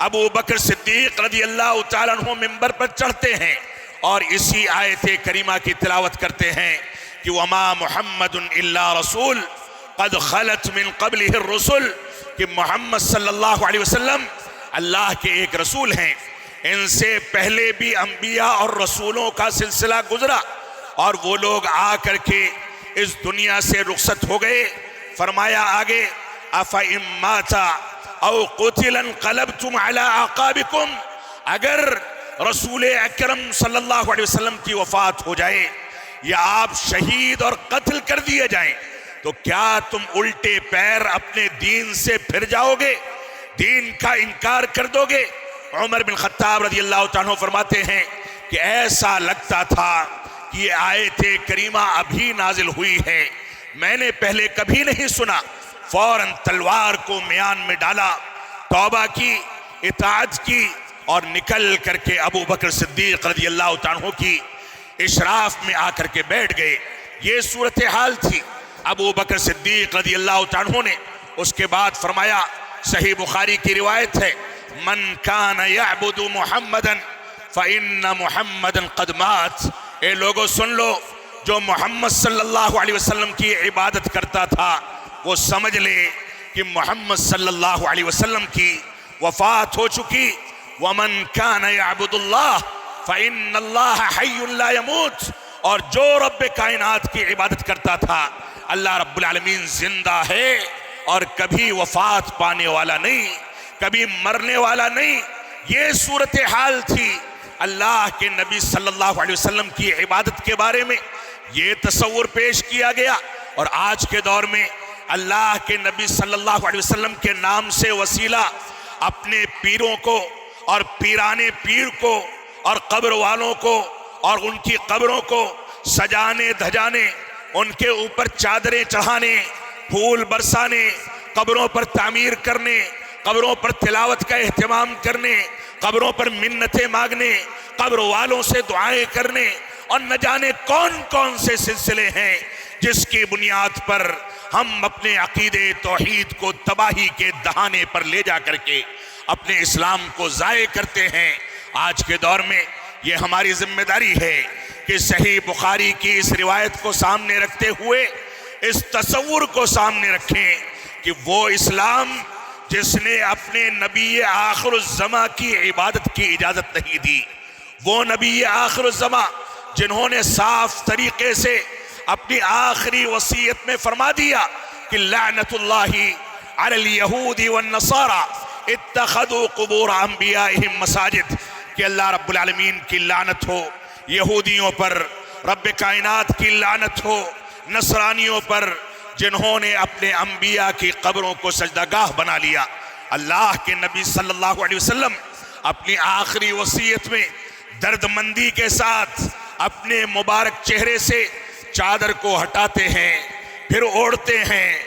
Speaker 1: ابو بکر صدیق رضی اللہ تعالیٰ عنہ منبر پر چڑھتے ہیں اور اسی آیت کریمہ کی تلاوت کرتے ہیں کہ وما محمد الا رسول قد خلت من قبله الرسل، کہ محمد صلی اللہ علیہ وسلم اللہ کے ایک رسول ہیں، ان سے پہلے بھی انبیاء اور رسولوں کا سلسلہ گزرا اور وہ لوگ آ کر کے اس دنیا سے رخصت ہو گئے۔ فرمایا آگے افئن مات او قتل انقلبتم علی اعقابکم، اگر رسول اکرم صلی اللہ علیہ وسلم کی وفات ہو جائے یا آپ شہید اور قتل کر دیے جائیں تو کیا تم الٹے پیر اپنے دین سے پھر جاؤ گے، دین کا انکار کر دو گے؟ عمر بن خطاب رضی اللہ عنہ فرماتے ہیں کہ ایسا لگتا تھا کہ یہ آیت کریمہ ابھی نازل ہوئی ہے، میں نے پہلے کبھی نہیں سنا۔ فوراً تلوار کو میان میں ڈالا، توبہ کی، اطاعت کی اور نکل کر کے ابو بکر صدیق رضی اللہ عنہ کی اشراف میں آ کر کے بیٹھ گئے۔ یہ صورتحال تھی۔ ابو بکر صدیق رضی اللہ عنہ نے اس کے بعد فرمایا، صحیح بخاری کی روایت ہے، من کان یعبد محمدا فإن محمدا قد مات۔ اے لوگوں سن لو، جو محمد صلی اللہ علیہ وسلم کی عبادت کرتا تھا وہ سمجھ لے کہ محمد صلی اللہ علیہ وسلم کی وفات ہو چکی۔ ومن کان یعبد اللہ فإن اللہ حی لا يموت، اور جو رب کائنات کی عبادت کرتا تھا اللہ رب العالمین زندہ ہے اور کبھی وفات پانے والا نہیں، کبھی مرنے والا نہیں۔ یہ صورتحال تھی۔ اللہ کے نبی صلی اللہ علیہ وسلم کی عبادت کے بارے میں یہ تصور پیش کیا گیا، اور آج کے دور میں اللہ کے نبی صلی اللہ علیہ وسلم کے نام سے وسیلہ اپنے پیروں کو اور پیرانے پیر کو اور قبر والوں کو اور ان کی قبروں کو سجانے دھجانے، ان کے اوپر چادریں چڑھانے، پھول برسانے، قبروں پر تعمیر کرنے، قبروں پر تلاوت کا اہتمام کرنے، قبروں پر منتیں مانگنے، قبر والوں سے دعائیں کرنے، اور نہ جانے کون کون سے سلسلے ہیں جس کی بنیاد پر ہم اپنے عقیدے توحید کو تباہی کے دہانے پر لے جا کر کے اپنے اسلام کو ضائع کرتے ہیں۔ آج کے دور میں یہ ہماری ذمہ داری ہے کہ صحیح بخاری کی اس روایت کو سامنے رکھتے ہوئے اس تصور کو سامنے رکھیں کہ وہ اسلام جس نے اپنے نبی آخر الزماں کی عبادت کی اجازت نہیں دی، وہ نبی آخر الزماں جنہوں نے صاف طریقے سے اپنی آخری وصیت میں فرما دیا کہ لعنت اللہ علی الیہود والنصارى اتخذوا قبور انبیائہم مساجد، کہ اللہ رب العالمین کی لعنت ہو یہودیوں پر، رب کائنات کی لعنت ہو نصرانیوں پر جنہوں نے اپنے انبیاء کی قبروں کو سجدہ گاہ بنا لیا۔ اللہ کے نبی صلی اللہ علیہ وسلم اپنی آخری وصیت میں درد مندی کے ساتھ اپنے مبارک چہرے سے چادر کو ہٹاتے ہیں، پھر اوڑھتے ہیں،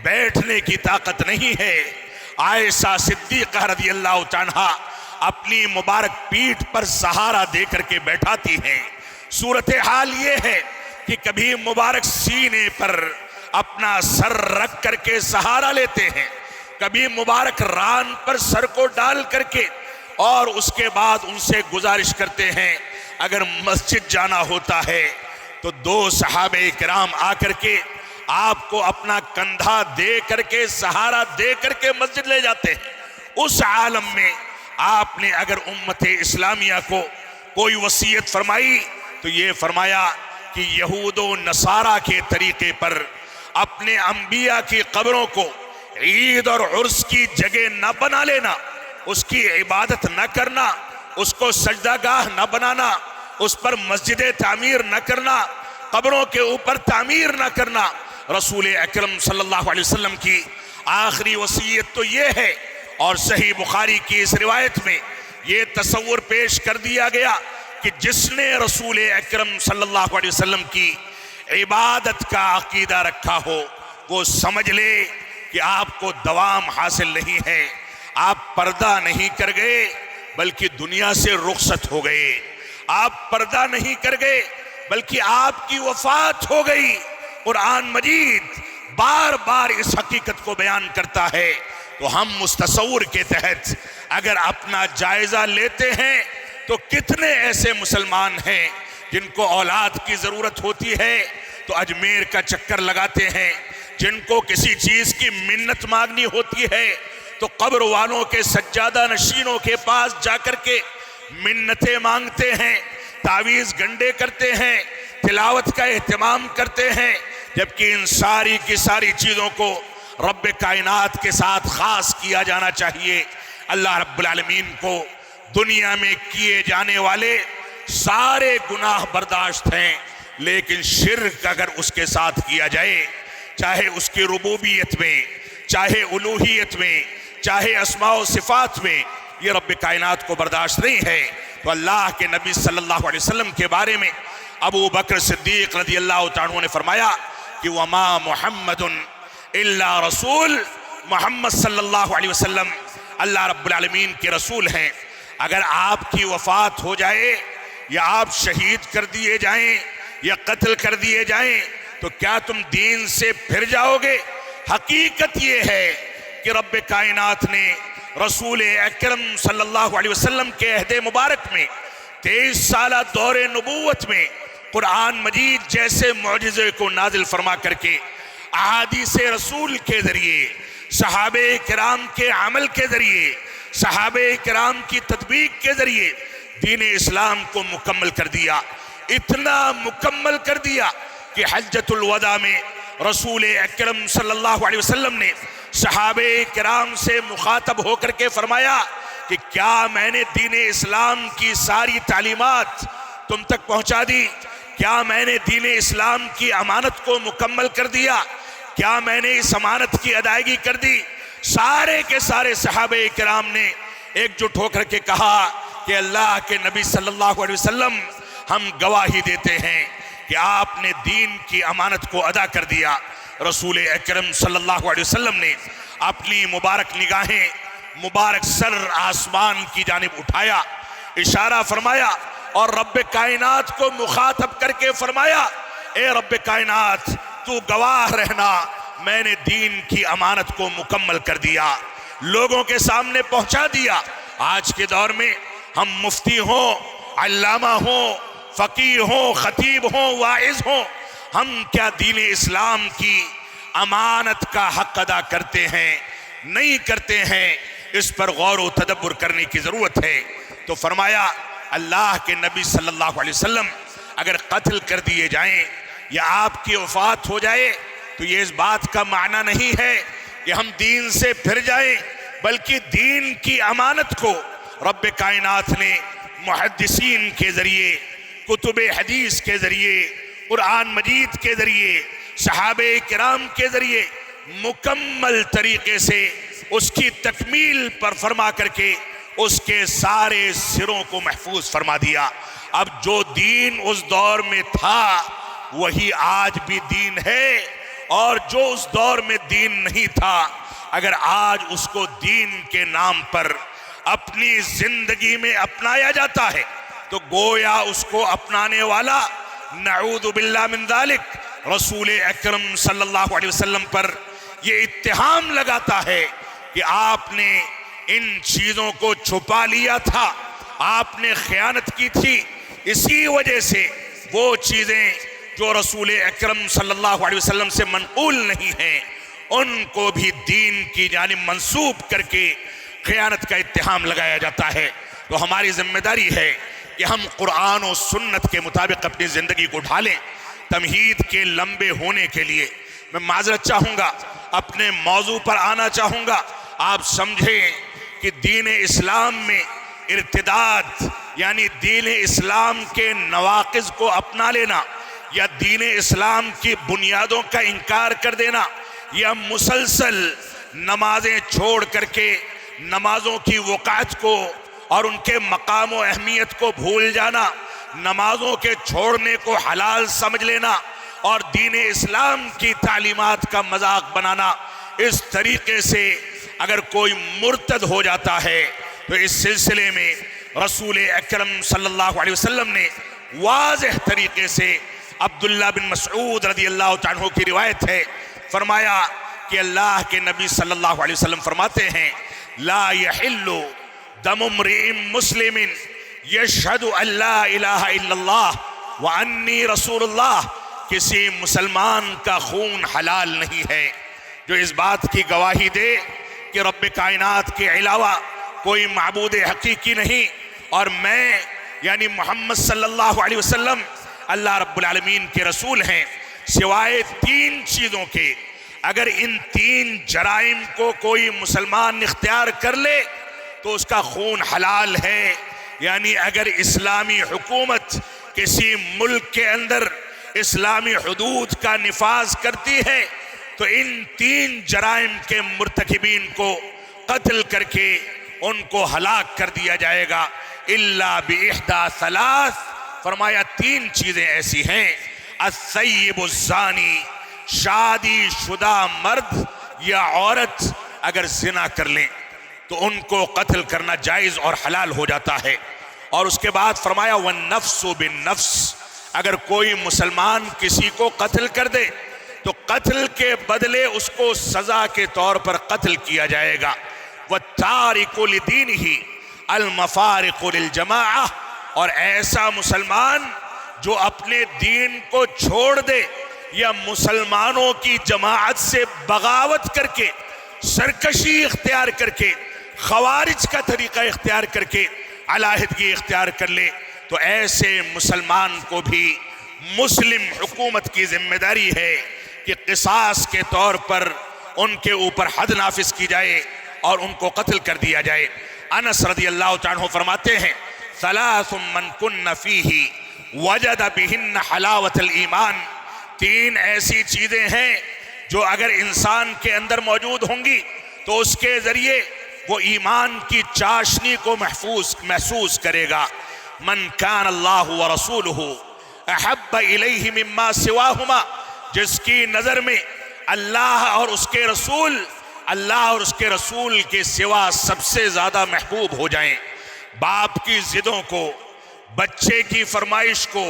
Speaker 1: بیٹھنے کی طاقت نہیں ہے۔ عائشہ صدیقہ رضی اللہ عنہا اپنی مبارک پیٹھ پر سہارا دے کر کے بیٹھاتی ہیں۔ صورتحال یہ ہے کہ کبھی مبارک سینے پر اپنا سر رکھ کر کے سہارا لیتے ہیں، کبھی مبارک ران پر سر کو ڈال کر کے، اور اس کے بعد ان سے گزارش کرتے ہیں اگر مسجد جانا ہوتا ہے تو دو صحابہ کرام آ کر کے آپ کو اپنا کندھا دے کر کے سہارا دے کر کے مسجد لے جاتے ہیں۔ اس عالم میں آپ نے اگر امت اسلامیہ کو کوئی وصیت فرمائی تو یہ فرمایا کہ یہود و نصارہ کے طریقے پر اپنے انبیاء کی قبروں کو عید اور عرس کی جگہ نہ بنا لینا، اس کی عبادت نہ کرنا، اس کو سجدہ گاہ نہ بنانا، اس پر مسجد تعمیر نہ کرنا، قبروں کے اوپر تعمیر نہ کرنا۔ رسول اکرم صلی اللہ علیہ وسلم کی آخری وصیت تو یہ ہے، اور صحیح بخاری کی اس روایت میں یہ تصور پیش کر دیا گیا کہ جس نے رسول اکرم صلی اللہ علیہ وسلم کی عبادت کا عقیدہ رکھا ہو وہ سمجھ لے کہ آپ کو دوام حاصل نہیں ہے، آپ پردہ نہیں کر گئے بلکہ دنیا سے رخصت ہو گئے، آپ پردہ نہیں کر گئے بلکہ آپ کی وفات ہو گئی۔ قرآن مجید بار بار اس حقیقت کو بیان کرتا ہے، تو ہم اس تصور کے تحت اگر اپنا جائزہ لیتے ہیں تو کتنے ایسے مسلمان ہیں جن کو اولاد کی ضرورت ہوتی ہے تو اجمیر کا چکر لگاتے ہیں، جن کو کسی چیز کی منت مانگنی ہوتی ہے تو قبر والوں کے سجادہ نشینوں کے پاس جا کر کے منتیں مانگتے ہیں، تعویذ گنڈے کرتے ہیں، تلاوت کا اہتمام کرتے ہیں، جبکہ ان ساری کی ساری چیزوں کو رب کائنات کے ساتھ خاص کیا جانا چاہیے۔ اللہ رب العالمین کو دنیا میں کیے جانے والے سارے گناہ برداشت ہیں، لیکن شرک اگر اس کے ساتھ کیا جائے، چاہے اس کی ربوبیت میں، چاہے الوہیت میں، چاہے اسماء و صفات میں، یہ رب کائنات کو برداشت نہیں ہے۔ تو اللہ کے نبی صلی اللہ علیہ وسلم کے بارے میں ابو بکر صدیق رضی اللہ عنہ نے فرمایا کہ وما محمد الا رسول، محمد صلی اللہ علیہ وسلم اللہ رب العالمین کے رسول ہیں۔ اگر آپ کی وفات ہو جائے یا آپ شہید کر دیے جائیں یا قتل کر دیے جائیں تو کیا تم دین سے پھر جاؤ گے؟ حقیقت یہ ہے کہ رب کائنات نے رسول اکرم صلی اللہ علیہ وسلم کے عہد مبارک میں 23 سالہ دور نبوت میں قرآن مجید جیسے معجزے کو نازل فرما کر کے احادیث رسول کے ذریعے، صحابہ کرام کے عمل کے ذریعے، صحابہ کرام کی تطبیق کے ذریعے دین اسلام کو مکمل کر دیا۔ اتنا مکمل کر دیا کہ حجۃ الوداع میں رسول اکرم صلی اللہ علیہ وسلم نے صحابہ کرام سے مخاطب ہو کر کے فرمایا کہ کیا میں نے دین اسلام کی ساری تعلیمات تم تک پہنچا دی؟ کیا میں نے دین اسلام کی امانت کو مکمل کر دیا؟ کیا میں نے اس امانت کی ادائیگی کر دی؟ سارے کے سارے صحابہ کرام نے ایک جٹ ہو کر کے کہا کہ اللہ کے نبی صلی اللہ علیہ وسلم، ہم گواہی دیتے ہیں کہ آپ نے دین کی امانت کو ادا کر دیا۔ رسول اکرم صلی اللہ علیہ وسلم نے اپنی مبارک نگاہیں، مبارک سر آسمان کی جانب اٹھایا، اشارہ فرمایا اور رب کائنات کو مخاطب کر کے فرمایا، اے رب کائنات تو گواہ رہنا، میں نے دین کی امانت کو مکمل کر دیا، لوگوں کے سامنے پہنچا دیا۔ آج کے دور میں ہم مفتی ہوں، علامہ ہوں، فقیہ ہوں، خطیب ہوں، واعظ ہوں، ہم کیا دین اسلام کی امانت کا حق ادا کرتے ہیں؟ نہیں کرتے ہیں۔ اس پر غور و تدبر کرنے کی ضرورت ہے۔ تو فرمایا اللہ کے نبی صلی اللہ علیہ وسلم اگر قتل کر دیے جائیں یا آپ کی وفات ہو جائے تو یہ اس بات کا معنی نہیں ہے کہ ہم دین سے پھر جائیں، بلکہ دین کی امانت کو رب کائنات نے محدثین کے ذریعے، کتب حدیث کے ذریعے، قرآن مجید کے ذریعے، صحابہ کرام کے ذریعے مکمل طریقے سے اس کی تکمیل پر فرما کر کے اس کے سارے سروں کو محفوظ فرما دیا۔ اب جو دین اس دور میں تھا وہی آج بھی دین ہے، اور جو اس دور میں دین نہیں تھا اگر آج اس کو دین کے نام پر اپنی زندگی میں اپنایا جاتا ہے تو گویا اس کو اپنانے والا نعوذ باللہ من ذالک رسول اکرم صلی اللہ علیہ وسلم پر یہ اتہام لگاتا ہے کہ آپ نے ان چیزوں کو چھپا لیا تھا، آپ نے خیانت کی تھی، اسی وجہ سے وہ چیزیں جو رسول اکرم صلی اللہ علیہ وسلم سے منقول نہیں ہیں ان کو بھی دین کی جانب منسوب کر کے خیانت کا اتہام لگایا جاتا ہے۔ تو ہماری ذمہ داری ہے کہ ہم قرآن و سنت کے مطابق اپنی زندگی کو ڈھالیں۔ تمہید کے لمبے ہونے کے لیے میں معذرت چاہوں گا، اپنے موضوع پر آنا چاہوں گا۔ آپ سمجھیں کہ دین اسلام میں ارتداد یعنی دین اسلام کے نواقض کو اپنا لینا یا دین اسلام کی بنیادوں کا انکار کر دینا یا مسلسل نمازیں چھوڑ کر کے نمازوں کی وقعت کو اور ان کے مقام و اہمیت کو بھول جانا، نمازوں کے چھوڑنے کو حلال سمجھ لینا اور دین اسلام کی تعلیمات کا مذاق بنانا، اس طریقے سے اگر کوئی مرتد ہو جاتا ہے تو اس سلسلے میں رسول اکرم صلی اللہ علیہ وسلم نے واضح طریقے سے عبداللہ بن مسعود رضی اللہ تعالیٰ عنہ کی روایت ہے، فرمایا کہ اللہ کے نبی صلی اللہ علیہ وسلم فرماتے ہیں لا یحل دم امرئ مسلم یشہد ان لا الہ الا اللہ وانی رسول اللہ، کسی مسلمان کا خون حلال نہیں ہے جو اس بات کی گواہی دے کہ رب کائنات کے علاوہ کوئی معبود حقیقی نہیں اور میں یعنی محمد صلی اللہ علیہ وسلم اللہ رب العالمین کے رسول ہیں، سوائے 3 چیزوں کے۔ اگر ان 3 جرائم کو کوئی مسلمان اختیار کر لے تو اس کا خون حلال ہے۔ یعنی اگر اسلامی حکومت کسی ملک کے اندر اسلامی حدود کا نفاذ کرتی ہے تو ان 3 جرائم کے مرتکبین کو قتل کر کے ان کو ہلاک کر دیا جائے گا الا باحدى ثلاث، فرمایا 3 چیزیں ایسی ہیں، الثیب الزانی، شادی شدہ مرد یا عورت اگر زنا کر لیں تو ان کو قتل کرنا جائز اور حلال ہو جاتا ہے۔ اور اس کے بعد فرمایا والنفس بالنفس، اگر کوئی مسلمان کسی کو قتل کر دے تو قتل کے بدلے اس کو سزا کے طور پر قتل کیا جائے گا۔ وَالتَّارِقُ لِدِينِهِ الْمَفَارِقُ لِلْجَمَاعَةِ، اور ایسا مسلمان جو اپنے دین کو چھوڑ دے یا مسلمانوں کی جماعت سے بغاوت کر کے، سرکشی اختیار کر کے، خوارج کا طریقہ اختیار کر کے علیحدگی اختیار کر لے، تو ایسے مسلمان کو بھی مسلم حکومت کی ذمہ داری ہے کہ قصاص کے طور پر ان کے اوپر حد نافذ کی جائے اور ان کو قتل کر دیا جائے۔ انس رضی اللہ تعالیٰ عنہ فرماتے ہیں ثلاث من کن فیہ وجد بہن حلاوت الایمان، تین ایسی چیزیں ہیں جو اگر انسان کے اندر موجود ہوں گی تو اس کے ذریعے وہ ایمان کی چاشنی کو محسوس کرے گا۔ من کان اللہ ورسولہ احب الیہ مما سواہما، جس کی نظر میں اللہ اور اس کے رسول کے سوا سب سے زیادہ محبوب ہو جائیں۔ باپ کی ضدوں کو، بچے کی فرمائش کو،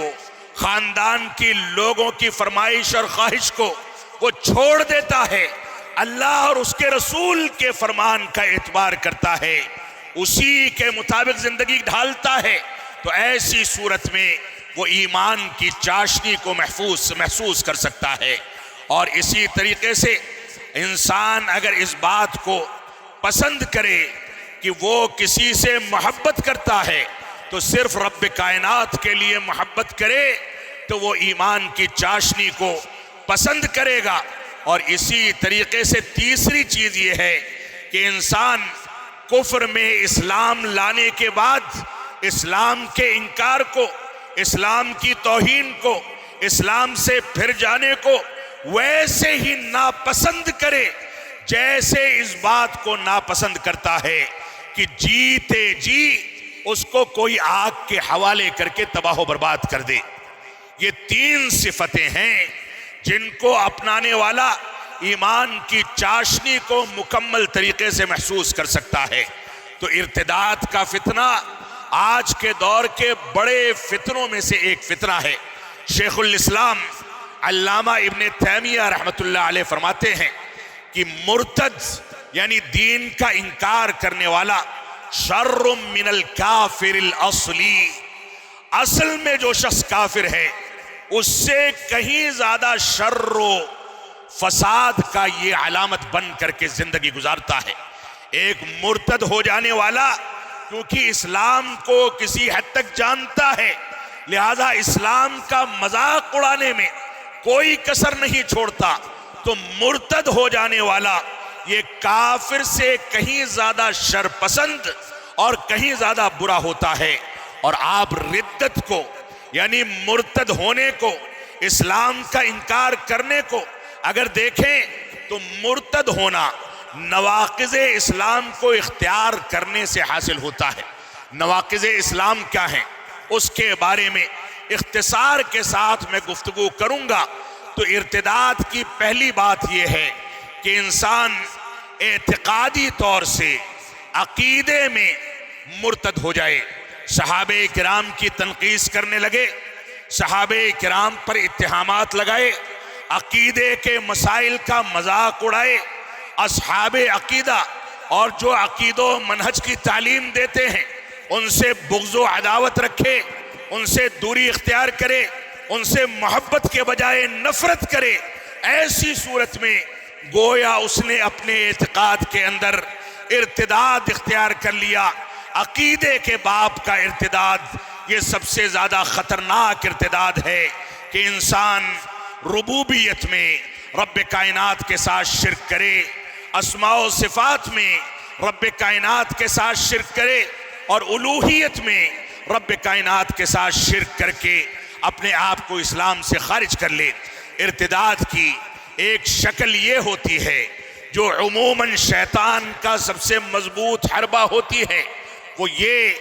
Speaker 1: خاندان کی لوگوں کی فرمائش اور خواہش کو وہ چھوڑ دیتا ہے، اللہ اور اس کے رسول کے فرمان کا اعتبار کرتا ہے، اسی کے مطابق زندگی ڈھالتا ہے، تو ایسی صورت میں وہ ایمان کی چاشنی کو محسوس کر سکتا ہے۔ اور اسی طریقے سے انسان اگر اس بات کو پسند کرے کہ وہ کسی سے محبت کرتا ہے تو صرف رب کائنات کے لیے محبت کرے تو وہ ایمان کی چاشنی کو پسند کرے گا۔ اور اسی طریقے سے تیسری چیز یہ ہے کہ انسان کفر میں اسلام لانے کے بعد اسلام کے انکار کو، اسلام کی توہین کو، اسلام سے پھر جانے کو ویسے ہی ناپسند کرے جیسے اس بات کو ناپسند کرتا ہے کہ جیتے جی اس کو کوئی آگ کے حوالے کر کے تباہ و برباد کر دے۔ یہ تین صفتیں ہیں جن کو اپنانے والا ایمان کی چاشنی کو مکمل طریقے سے محسوس کر سکتا ہے۔ تو ارتداد کا فتنہ آج کے دور کے بڑے فتنوں میں سے ایک فتنہ ہے۔ شیخ الاسلام علامہ ابن تیمیہ رحمۃ اللہ علیہ فرماتے ہیں کہ مرتد یعنی دین کا انکار کرنے والا شر من الکافر الاصلی، اصل میں جو شخص کافر ہے اس سے کہیں زیادہ شر و فساد کا یہ علامت بن کر کے زندگی گزارتا ہے۔ ایک مرتد ہو جانے والا کیونکہ اسلام کو کسی حد تک جانتا ہے، لہذا اسلام کا مذاق اڑانے میں کوئی کسر نہیں چھوڑتا، تو مرتد ہو جانے والا یہ کافر سے کہیں زیادہ شر پسند اور کہیں زیادہ برا ہوتا ہے۔ اور آپ ردت کو یعنی مرتد ہونے کو، اسلام کا انکار کرنے کو اگر دیکھیں تو مرتد ہونا نواقض اسلام کو اختیار کرنے سے حاصل ہوتا ہے۔ نواقض اسلام کیا ہیں اس کے بارے میں اختصار کے ساتھ میں گفتگو کروں گا۔ تو ارتداد کی پہلی بات یہ ہے کہ انسان اعتقادی طور سے عقیدے میں مرتد ہو جائے۔ صحابہ کرام کی تنقیص کرنے لگے، صحابہ کرام پر اتہامات لگائے، عقیدے کے مسائل کا مذاق اڑائے، اصحاب عقیدہ اور جو عقید و منہج کی تعلیم دیتے ہیں ان سے بغض و عداوت رکھے، ان سے دوری اختیار کرے، ان سے محبت کے بجائے نفرت کرے۔ ایسی صورت میں گویا اس نے اپنے اعتقاد کے اندر ارتداد اختیار کر لیا۔ عقیدے کے باب کا ارتداد یہ سب سے زیادہ خطرناک ارتداد ہے کہ انسان ربوبیت میں رب کائنات کے ساتھ شرک کرے، اسماء و صفات میں رب کائنات کے ساتھ شرک کرے، اور الوہیت میں رب کائنات کے ساتھ شرک کر کے اپنے آپ کو اسلام سے خارج کر لے۔ ارتداد کی ایک شکل یہ ہوتی ہے جو عموماً شیطان کا سب سے مضبوط حربہ ہوتی ہے، وہ یہ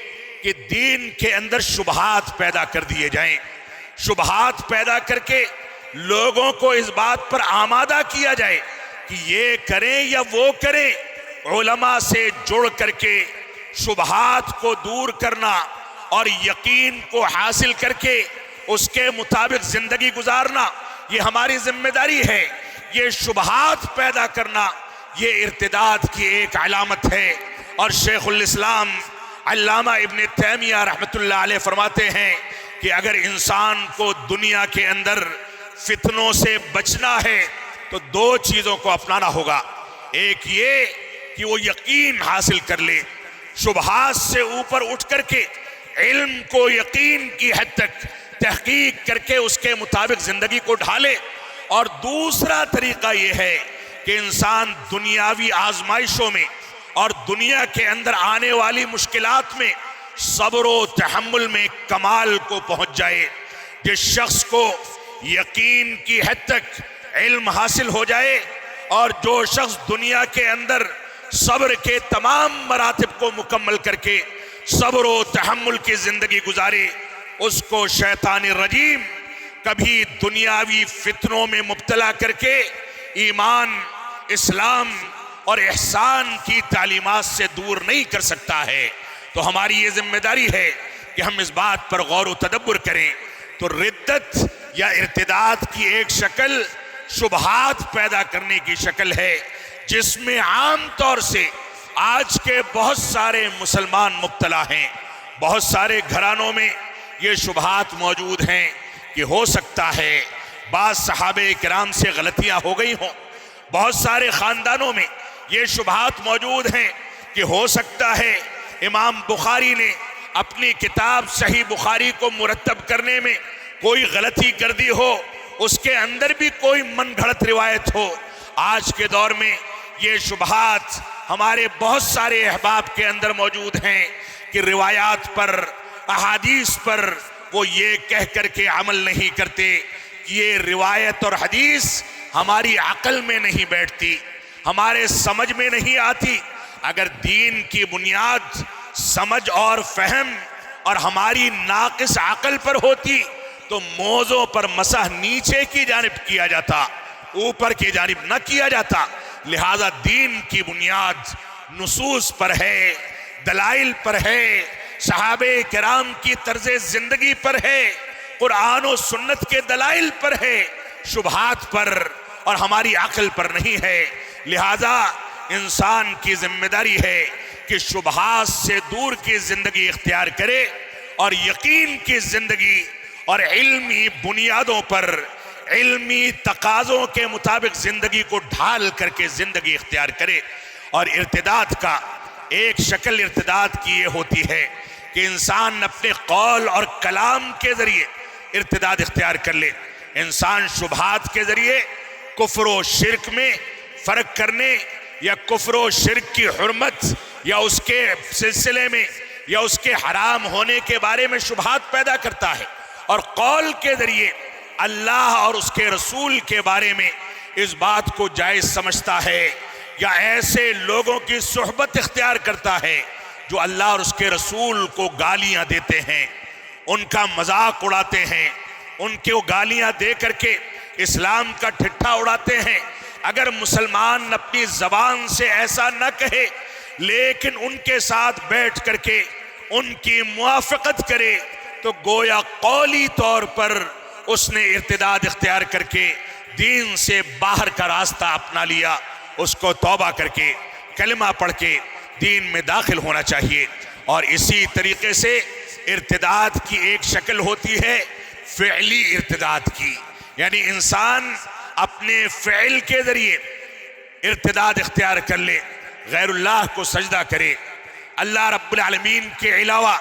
Speaker 1: کہ دین کے اندر شبہات پیدا کر دیے جائیں، شبہات پیدا کر کے لوگوں کو اس بات پر آمادہ کیا جائے کہ یہ کریں یا وہ کریں۔ علماء سے جڑ کر کے شبہات کو دور کرنا اور یقین کو حاصل کر کے اس کے مطابق زندگی گزارنا یہ ہماری ذمہ داری ہے۔ یہ شبہات پیدا کرنا یہ ارتداد کی ایک علامت ہے۔ اور شیخ الاسلام علامہ ابن تیمیہ رحمۃ اللہ علیہ فرماتے ہیں کہ اگر انسان کو دنیا کے اندر فتنوں سے بچنا ہے تو دو چیزوں کو اپنانا ہوگا۔ ایک یہ کہ وہ یقین حاصل کر لے، شبہات سے اوپر اٹھ کر کے علم کو یقین کی حد تک تحقیق کر کے اس کے مطابق زندگی کو ڈھالے۔ اور دوسرا طریقہ یہ ہے کہ انسان دنیاوی آزمائشوں میں اور دنیا کے اندر آنے والی مشکلات میں صبر و تحمل میں کمال کو پہنچ جائے۔ جس شخص کو یقین کی حد تک علم حاصل ہو جائے اور جو شخص دنیا کے اندر صبر کے تمام مراتب کو مکمل کر کے صبر و تحمل کی زندگی گزارے، اس کو شیطان رجیم کبھی دنیاوی فتنوں میں مبتلا کر کے ایمان، اسلام اور احسان کی تعلیمات سے دور نہیں کر سکتا ہے۔ تو ہماری یہ ذمہ داری ہے کہ ہم اس بات پر غور و تدبر کریں۔ تو ردت یا ارتداد کی ایک شکل شبہات پیدا کرنے کی شکل ہے، جس میں عام طور سے آج کے بہت سارے مسلمان مبتلا ہیں۔ بہت سارے گھرانوں میں یہ شبہات موجود ہیں کہ ہو سکتا ہے بعض صحابہ کرام سے غلطیاں ہو گئی ہوں۔ بہت سارے خاندانوں میں یہ شبہات موجود ہیں کہ ہو سکتا ہے امام بخاری نے اپنی کتاب صحیح بخاری کو مرتب کرنے میں کوئی غلطی کر دی ہو، اس کے اندر بھی کوئی من گھڑت روایت ہو۔ آج کے دور میں یہ شبہات ہمارے بہت سارے احباب کے اندر موجود ہیں کہ روایات پر، احادیث پر وہ یہ کہہ کر کے عمل نہیں کرتے کہ یہ روایت اور حدیث ہماری عقل میں نہیں بیٹھتی، ہمارے سمجھ میں نہیں آتی۔ اگر دین کی بنیاد سمجھ اور فہم اور ہماری ناقص عقل پر ہوتی تو موضوع پر مسح نیچے کی جانب کیا جاتا، اوپر کی جانب نہ کیا جاتا۔ لہذا دین کی بنیاد نصوص پر ہے، دلائل پر ہے، صحابہ کرام کی طرز زندگی پر ہے، قرآن و سنت کے دلائل پر ہے، شبہات پر اور ہماری عقل پر نہیں ہے۔ لہذا انسان کی ذمہ داری ہے کہ شبہات سے دور کی زندگی اختیار کرے اور یقین کی زندگی اور علمی بنیادوں پر، علمی تقاضوں کے مطابق زندگی کو ڈھال کر کے زندگی اختیار کرے۔ اور ارتداد کا ایک شکل ارتداد کی یہ ہوتی ہے کہ انسان اپنے قول اور کلام کے ذریعے ارتداد اختیار کر لے۔ انسان شبہات کے ذریعے کفر و شرک میں فرق کرنے یا کفر و شرک کی حرمت یا اس کے سلسلے میں یا اس کے حرام ہونے کے بارے میں شبہات پیدا کرتا ہے، اور قول کے ذریعے اللہ اور اس کے رسول کے بارے میں اس بات کو جائز سمجھتا ہے، یا ایسے لوگوں کی صحبت اختیار کرتا ہے جو اللہ اور اس کے رسول کو گالیاں دیتے ہیں، ان کا مذاق اڑاتے ہیں، ان کو گالیاں دے کر کے اسلام کا ٹھٹھا اڑاتے ہیں۔ اگر مسلمان اپنی زبان سے ایسا نہ کہے لیکن ان کے ساتھ بیٹھ کر کے ان کی موافقت کرے تو گویا قولی طور پر اس نے ارتداد اختیار کر کے دین سے باہر کا راستہ اپنا لیا۔ اس کو توبہ کر کے کلمہ پڑھ کے دین میں داخل ہونا چاہیے۔ اور اسی طریقے سے ارتداد کی ایک شکل ہوتی ہے فعلی ارتداد کی، یعنی انسان اپنے فعل کے ذریعے ارتداد اختیار کر لے، غیر اللہ کو سجدہ کرے، اللہ رب العالمین کے علاوہ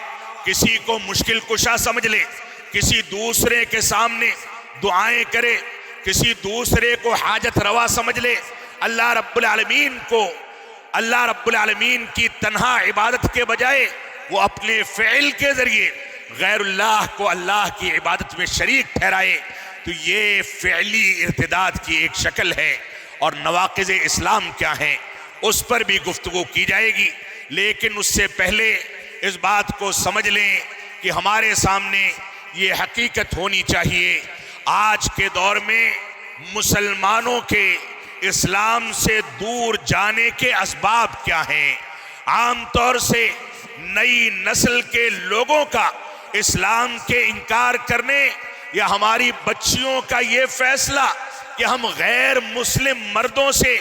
Speaker 1: کسی کو مشکل کشا سمجھ لے، کسی دوسرے کے سامنے دعائیں کرے، کسی دوسرے کو حاجت روا سمجھ لے، اللہ رب العالمین کو، اللہ رب العالمین کی تنہا عبادت کے بجائے وہ اپنے فعل کے ذریعے غیر اللہ کو اللہ کی عبادت میں شریک ٹھہرائے، تو یہ فعلی ارتداد کی ایک شکل ہے۔ اور نواقض اسلام کیا ہیں اس پر بھی گفتگو کی جائے گی، لیکن اس سے پہلے اس بات کو سمجھ لیں کہ ہمارے سامنے یہ حقیقت ہونی چاہیے، آج کے دور میں مسلمانوں کے اسلام سے دور جانے کے اسباب کیا ہیں۔ عام طور سے نئی نسل کے لوگوں کا اسلام کے انکار کرنے یا ہماری بچیوں کا یہ فیصلہ کہ ہم غیر مسلم مردوں سے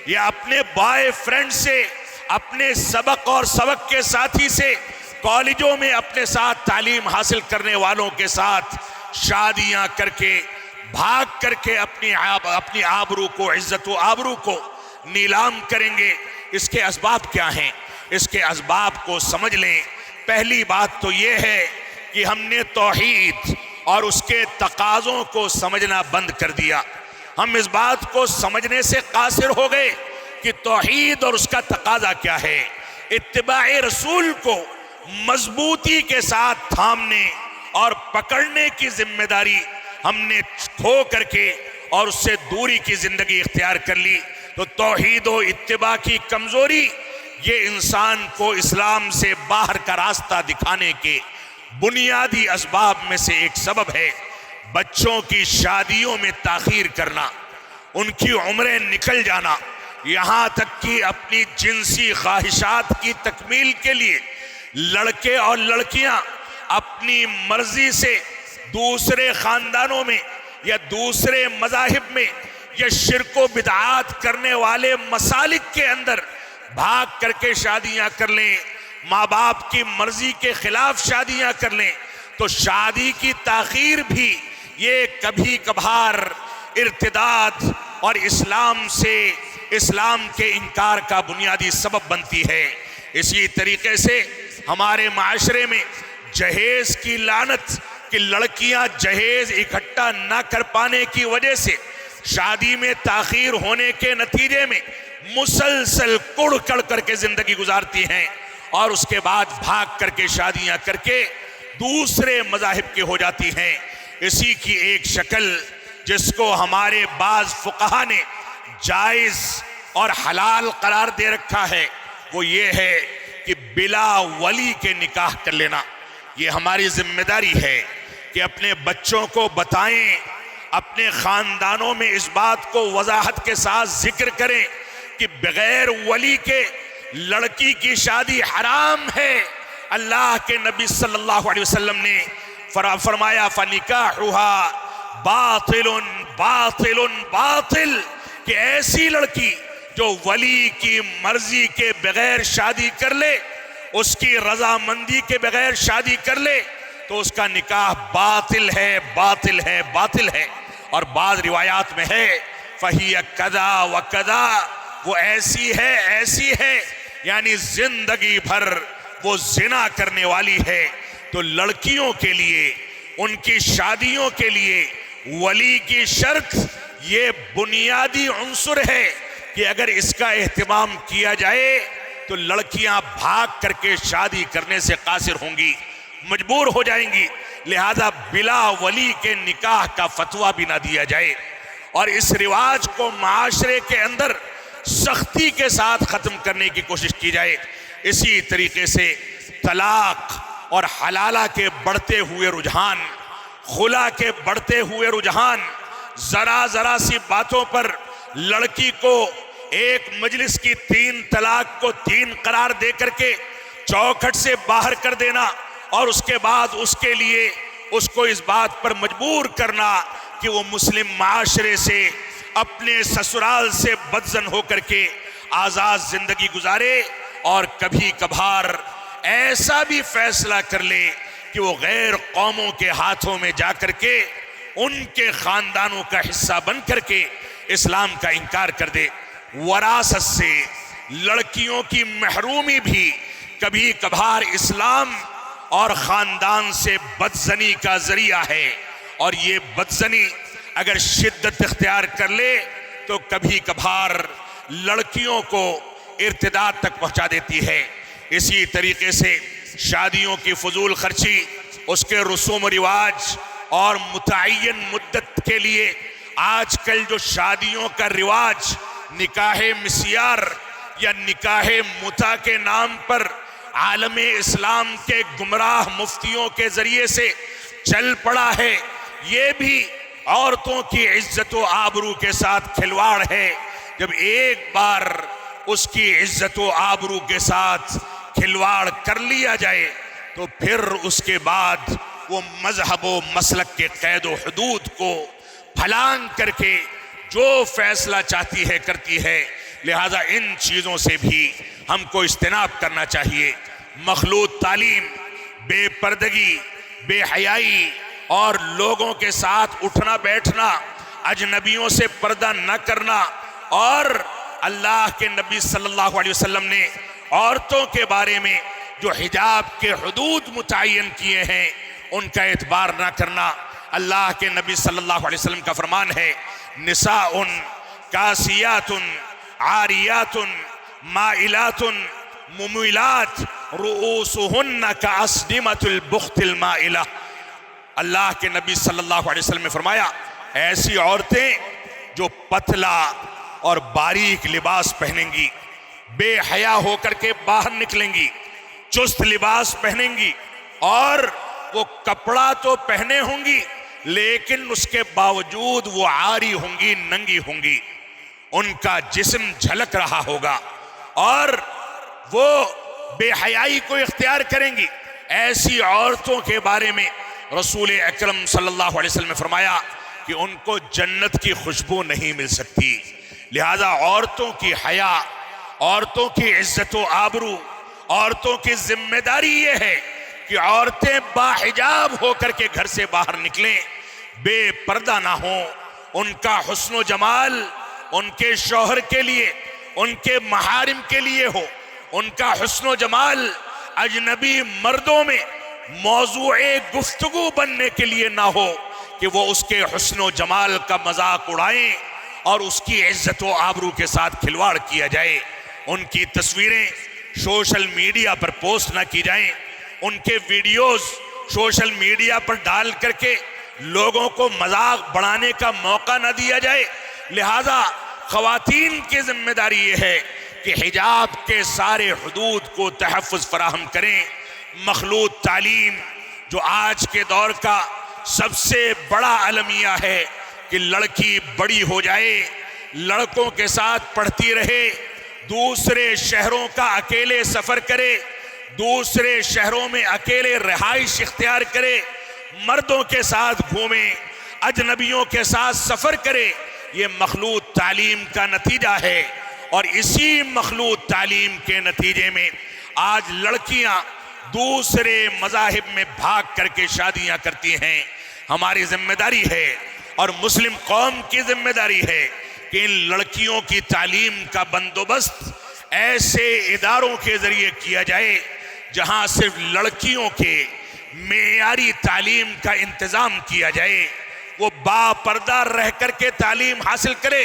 Speaker 1: یا اپنے بوائے فرینڈ سے، اپنے سبق اور سبق کے ساتھی سے، کالجوں میں اپنے ساتھ تعلیم حاصل کرنے والوں کے ساتھ شادیاں کر کے بھاگ کر کے اپنی آبرو کو، عزت و آبرو کو نیلام کریں گے؟ اس کے اسباب کیا ہیں؟ اس کے اسباب کو سمجھ لیں۔ پہلی بات تو یہ ہے کہ ہم نے توحید اور اس کے تقاضوں کو سمجھنا بند کر دیا۔ ہم اس بات کو سمجھنے سے قاصر ہو گئے کہ توحید اور اس کا تقاضا کیا ہے۔ اتباع رسول کو مضبوطی کے ساتھ تھامنے اور پکڑنے کی ذمہ داری ہم نے کھو کر کے اور اس سے دوری کی زندگی اختیار کر لی۔ تو توحید و اتباع کی کمزوری یہ انسان کو اسلام سے باہر کا راستہ دکھانے کے بنیادی اسباب میں سے ایک سبب ہے۔ بچوں کی شادیوں میں تاخیر کرنا، ان کی عمریں نکل جانا، یہاں تک کہ اپنی جنسی خواہشات کی تکمیل کے لیے لڑکے اور لڑکیاں اپنی مرضی سے دوسرے خاندانوں میں یا دوسرے مذاہب میں یا شرک و بدعات کرنے والے مسالک کے اندر بھاگ کر کے شادیاں کر لیں، ماں باپ کی مرضی کے خلاف شادیاں کر لیں، تو شادی کی تاخیر بھی یہ کبھی کبھار ارتداد اور اسلام کے انکار کا بنیادی سبب بنتی ہے۔ اسی طریقے سے ہمارے معاشرے میں جہیز کی لعنت کہ لڑکیاں جہیز اکٹھا نہ کر پانے کی وجہ سے شادی میں تاخیر ہونے کے نتیجے میں مسلسل کڑ کڑ کر کے زندگی گزارتی ہیں اور اس کے بعد بھاگ کر کے شادیاں کر کے دوسرے مذاہب کے ہو جاتی ہیں۔ اسی کی ایک شکل جس کو ہمارے بعض فقہا نے جائز اور حلال قرار دے رکھا ہے وہ یہ ہے کہ بلا ولی کے نکاح کر لینا۔ یہ ہماری ذمہ داری ہے کہ اپنے بچوں کو بتائیں، اپنے خاندانوں میں اس بات کو وضاحت کے ساتھ ذکر کریں کہ بغیر ولی کے لڑکی کی شادی حرام ہے۔ اللہ کے نبی صلی اللہ علیہ وسلم نے فرمایا فَنِكَاحُهَا بَاطِلٌ بَاطِلٌ بَاطِل، کہ ایسی لڑکی جو ولی کی مرضی کے بغیر شادی کر لے، اس کی رضامندی کے بغیر شادی کر لے، تو اس کا نکاح باطل ہے، باطل ہے، باطل ہے۔ اور بعض روایات میں ہے فَهِيَ كَذَا وَكَذَا، وہ ایسی ہے، ایسی ہے، یعنی زندگی بھر وہ زنا کرنے والی ہے۔ تو لڑکیوں کے لیے، ان کی شادیوں کے لیے ولی کی شرط یہ بنیادی عنصر ہے کہ اگر اس کا اہتمام کیا جائے تو لڑکیاں بھاگ کر کے شادی کرنے سے قاصر ہوں گی، مجبور ہو جائیں گی، لہذا بلا ولی کے نکاح کا فتویٰ بھی نہ دیا جائے اور اس رواج کو معاشرے کے اندر سختی کے ساتھ ختم کرنے کی کوشش کی جائے۔ اسی طریقے سے طلاق اور حلالہ کے بڑھتے ہوئے رجحان، خلا کے بڑھتے ہوئے رجحان، ذرا ذرا سی باتوں پر لڑکی کو ایک مجلس کی 3 طلاق کو 3 قرار دے کر کے چوکھٹ سے باہر کر دینا اور اس کے بعد اس کے لیے اس کو اس بات پر مجبور کرنا کہ وہ مسلم معاشرے سے اپنے سسرال سے بدزن ہو کر کے آزاد زندگی گزارے، اور کبھی کبھار ایسا بھی فیصلہ کر لے کہ وہ غیر قوموں کے ہاتھوں میں جا کر کے ان کے خاندانوں کا حصہ بن کر کے اسلام کا انکار کر دے۔ وراثت سے لڑکیوں کی محرومی بھی کبھی کبھار اسلام اور خاندان سے بدزنی کا ذریعہ ہے، اور یہ بدزنی اگر شدت اختیار کر لے تو کبھی کبھار لڑکیوں کو ارتداد تک پہنچا دیتی ہے۔ اسی طریقے سے شادیوں کی فضول خرچی، اس کے رسوم و رواج اور متعین مدت کے لیے آج کل جو شادیوں کا رواج نکاح مسیار یا نکاح متع کے نام پر عالم اسلام کے گمراہ مفتیوں کے ذریعے سے چل پڑا ہے، یہ بھی عورتوں کی عزت و آبرو کے ساتھ کھلواڑ ہے۔ جب ایک بار اس کی عزت و آبرو کے ساتھ کھلواڑ کر لیا جائے تو پھر اس کے بعد وہ مذہب و مسلک کے قید و حدود کو پھلانگ کر کے جو فیصلہ چاہتی ہے کرتی ہے، لہذا ان چیزوں سے بھی ہم کو اجتناب کرنا چاہیے۔ مخلوط تعلیم، بے پردگی، بے حیائی اور لوگوں کے ساتھ اٹھنا بیٹھنا، اجنبیوں سے پردہ نہ کرنا، اور اللہ کے نبی صلی اللہ علیہ وسلم نے عورتوں کے بارے میں جو حجاب کے حدود متعین کیے ہیں ان کا اعتبار نہ کرنا۔ اللہ کے نبی صلی اللہ علیہ وسلم کا فرمان ہے، نساء کاسیات عاریات مائلات ممیلات رؤوسہن کاسنمۃ البخت المائلہ۔ اللہ کے نبی صلی اللہ علیہ وسلم نے فرمایا، ایسی عورتیں جو پتلا اور باریک لباس پہنیں گی، بے حیا ہو کر کے باہر نکلیں گی، چست لباس پہنیں گی، اور وہ کپڑا تو پہنے ہوں گی لیکن اس کے باوجود وہ عاری ہوں گی، ننگی ہوں گی، ان کا جسم جھلک رہا ہوگا اور وہ بے حیائی کو اختیار کریں گی۔ ایسی عورتوں کے بارے میں رسول اکرم صلی اللہ علیہ وسلم نے فرمایا کہ ان کو جنت کی خوشبو نہیں مل سکتی۔ لہذا عورتوں کی حیا، عورتوں کی عزت و آبرو، عورتوں کی ذمہ داری یہ ہے کہ عورتیں باحجاب ہو کر کے گھر سے باہر نکلیں، بے پردہ نہ ہوں، ان کا حسن و جمال ان کے شوہر کے لیے، ان کے محارم کے لیے ہو، ان کا حسن و جمال اجنبی مردوں میں موضوع گفتگو بننے کے لیے نہ ہو کہ وہ اس کے حسن و جمال کا مذاق اڑائیں اور اس کی عزت و آبرو کے ساتھ کھلواڑ کیا جائے، ان کی تصویریں سوشل میڈیا پر پوسٹ نہ کی جائیں، ان کے ویڈیوز سوشل میڈیا پر ڈال کر کے لوگوں کو مذاق بڑھانے کا موقع نہ دیا جائے۔ لہذا خواتین کی ذمہ داری یہ ہے کہ حجاب کے سارے حدود کو تحفظ فراہم کریں۔ مخلوط تعلیم جو آج کے دور کا سب سے بڑا المیہ ہے کہ لڑکی بڑی ہو جائے، لڑکوں کے ساتھ پڑھتی رہے، دوسرے شہروں کا اکیلے سفر کرے، دوسرے شہروں میں اکیلے رہائش اختیار کرے، مردوں کے ساتھ گھومے، اجنبیوں کے ساتھ سفر کرے، یہ مخلوط تعلیم کا نتیجہ ہے۔ اور اسی مخلوط تعلیم کے نتیجے میں آج لڑکیاں دوسرے مذاہب میں بھاگ کر کے شادیاں کرتی ہیں۔ ہماری ذمہ داری ہے اور مسلم قوم کی ذمہ داری ہے کہ ان لڑکیوں کی تعلیم کا بندوبست ایسے اداروں کے ذریعے کیا جائے جہاں صرف لڑکیوں کے معیاری تعلیم کا انتظام کیا جائے، وہ با پردہ رہ کر کے تعلیم حاصل کرے،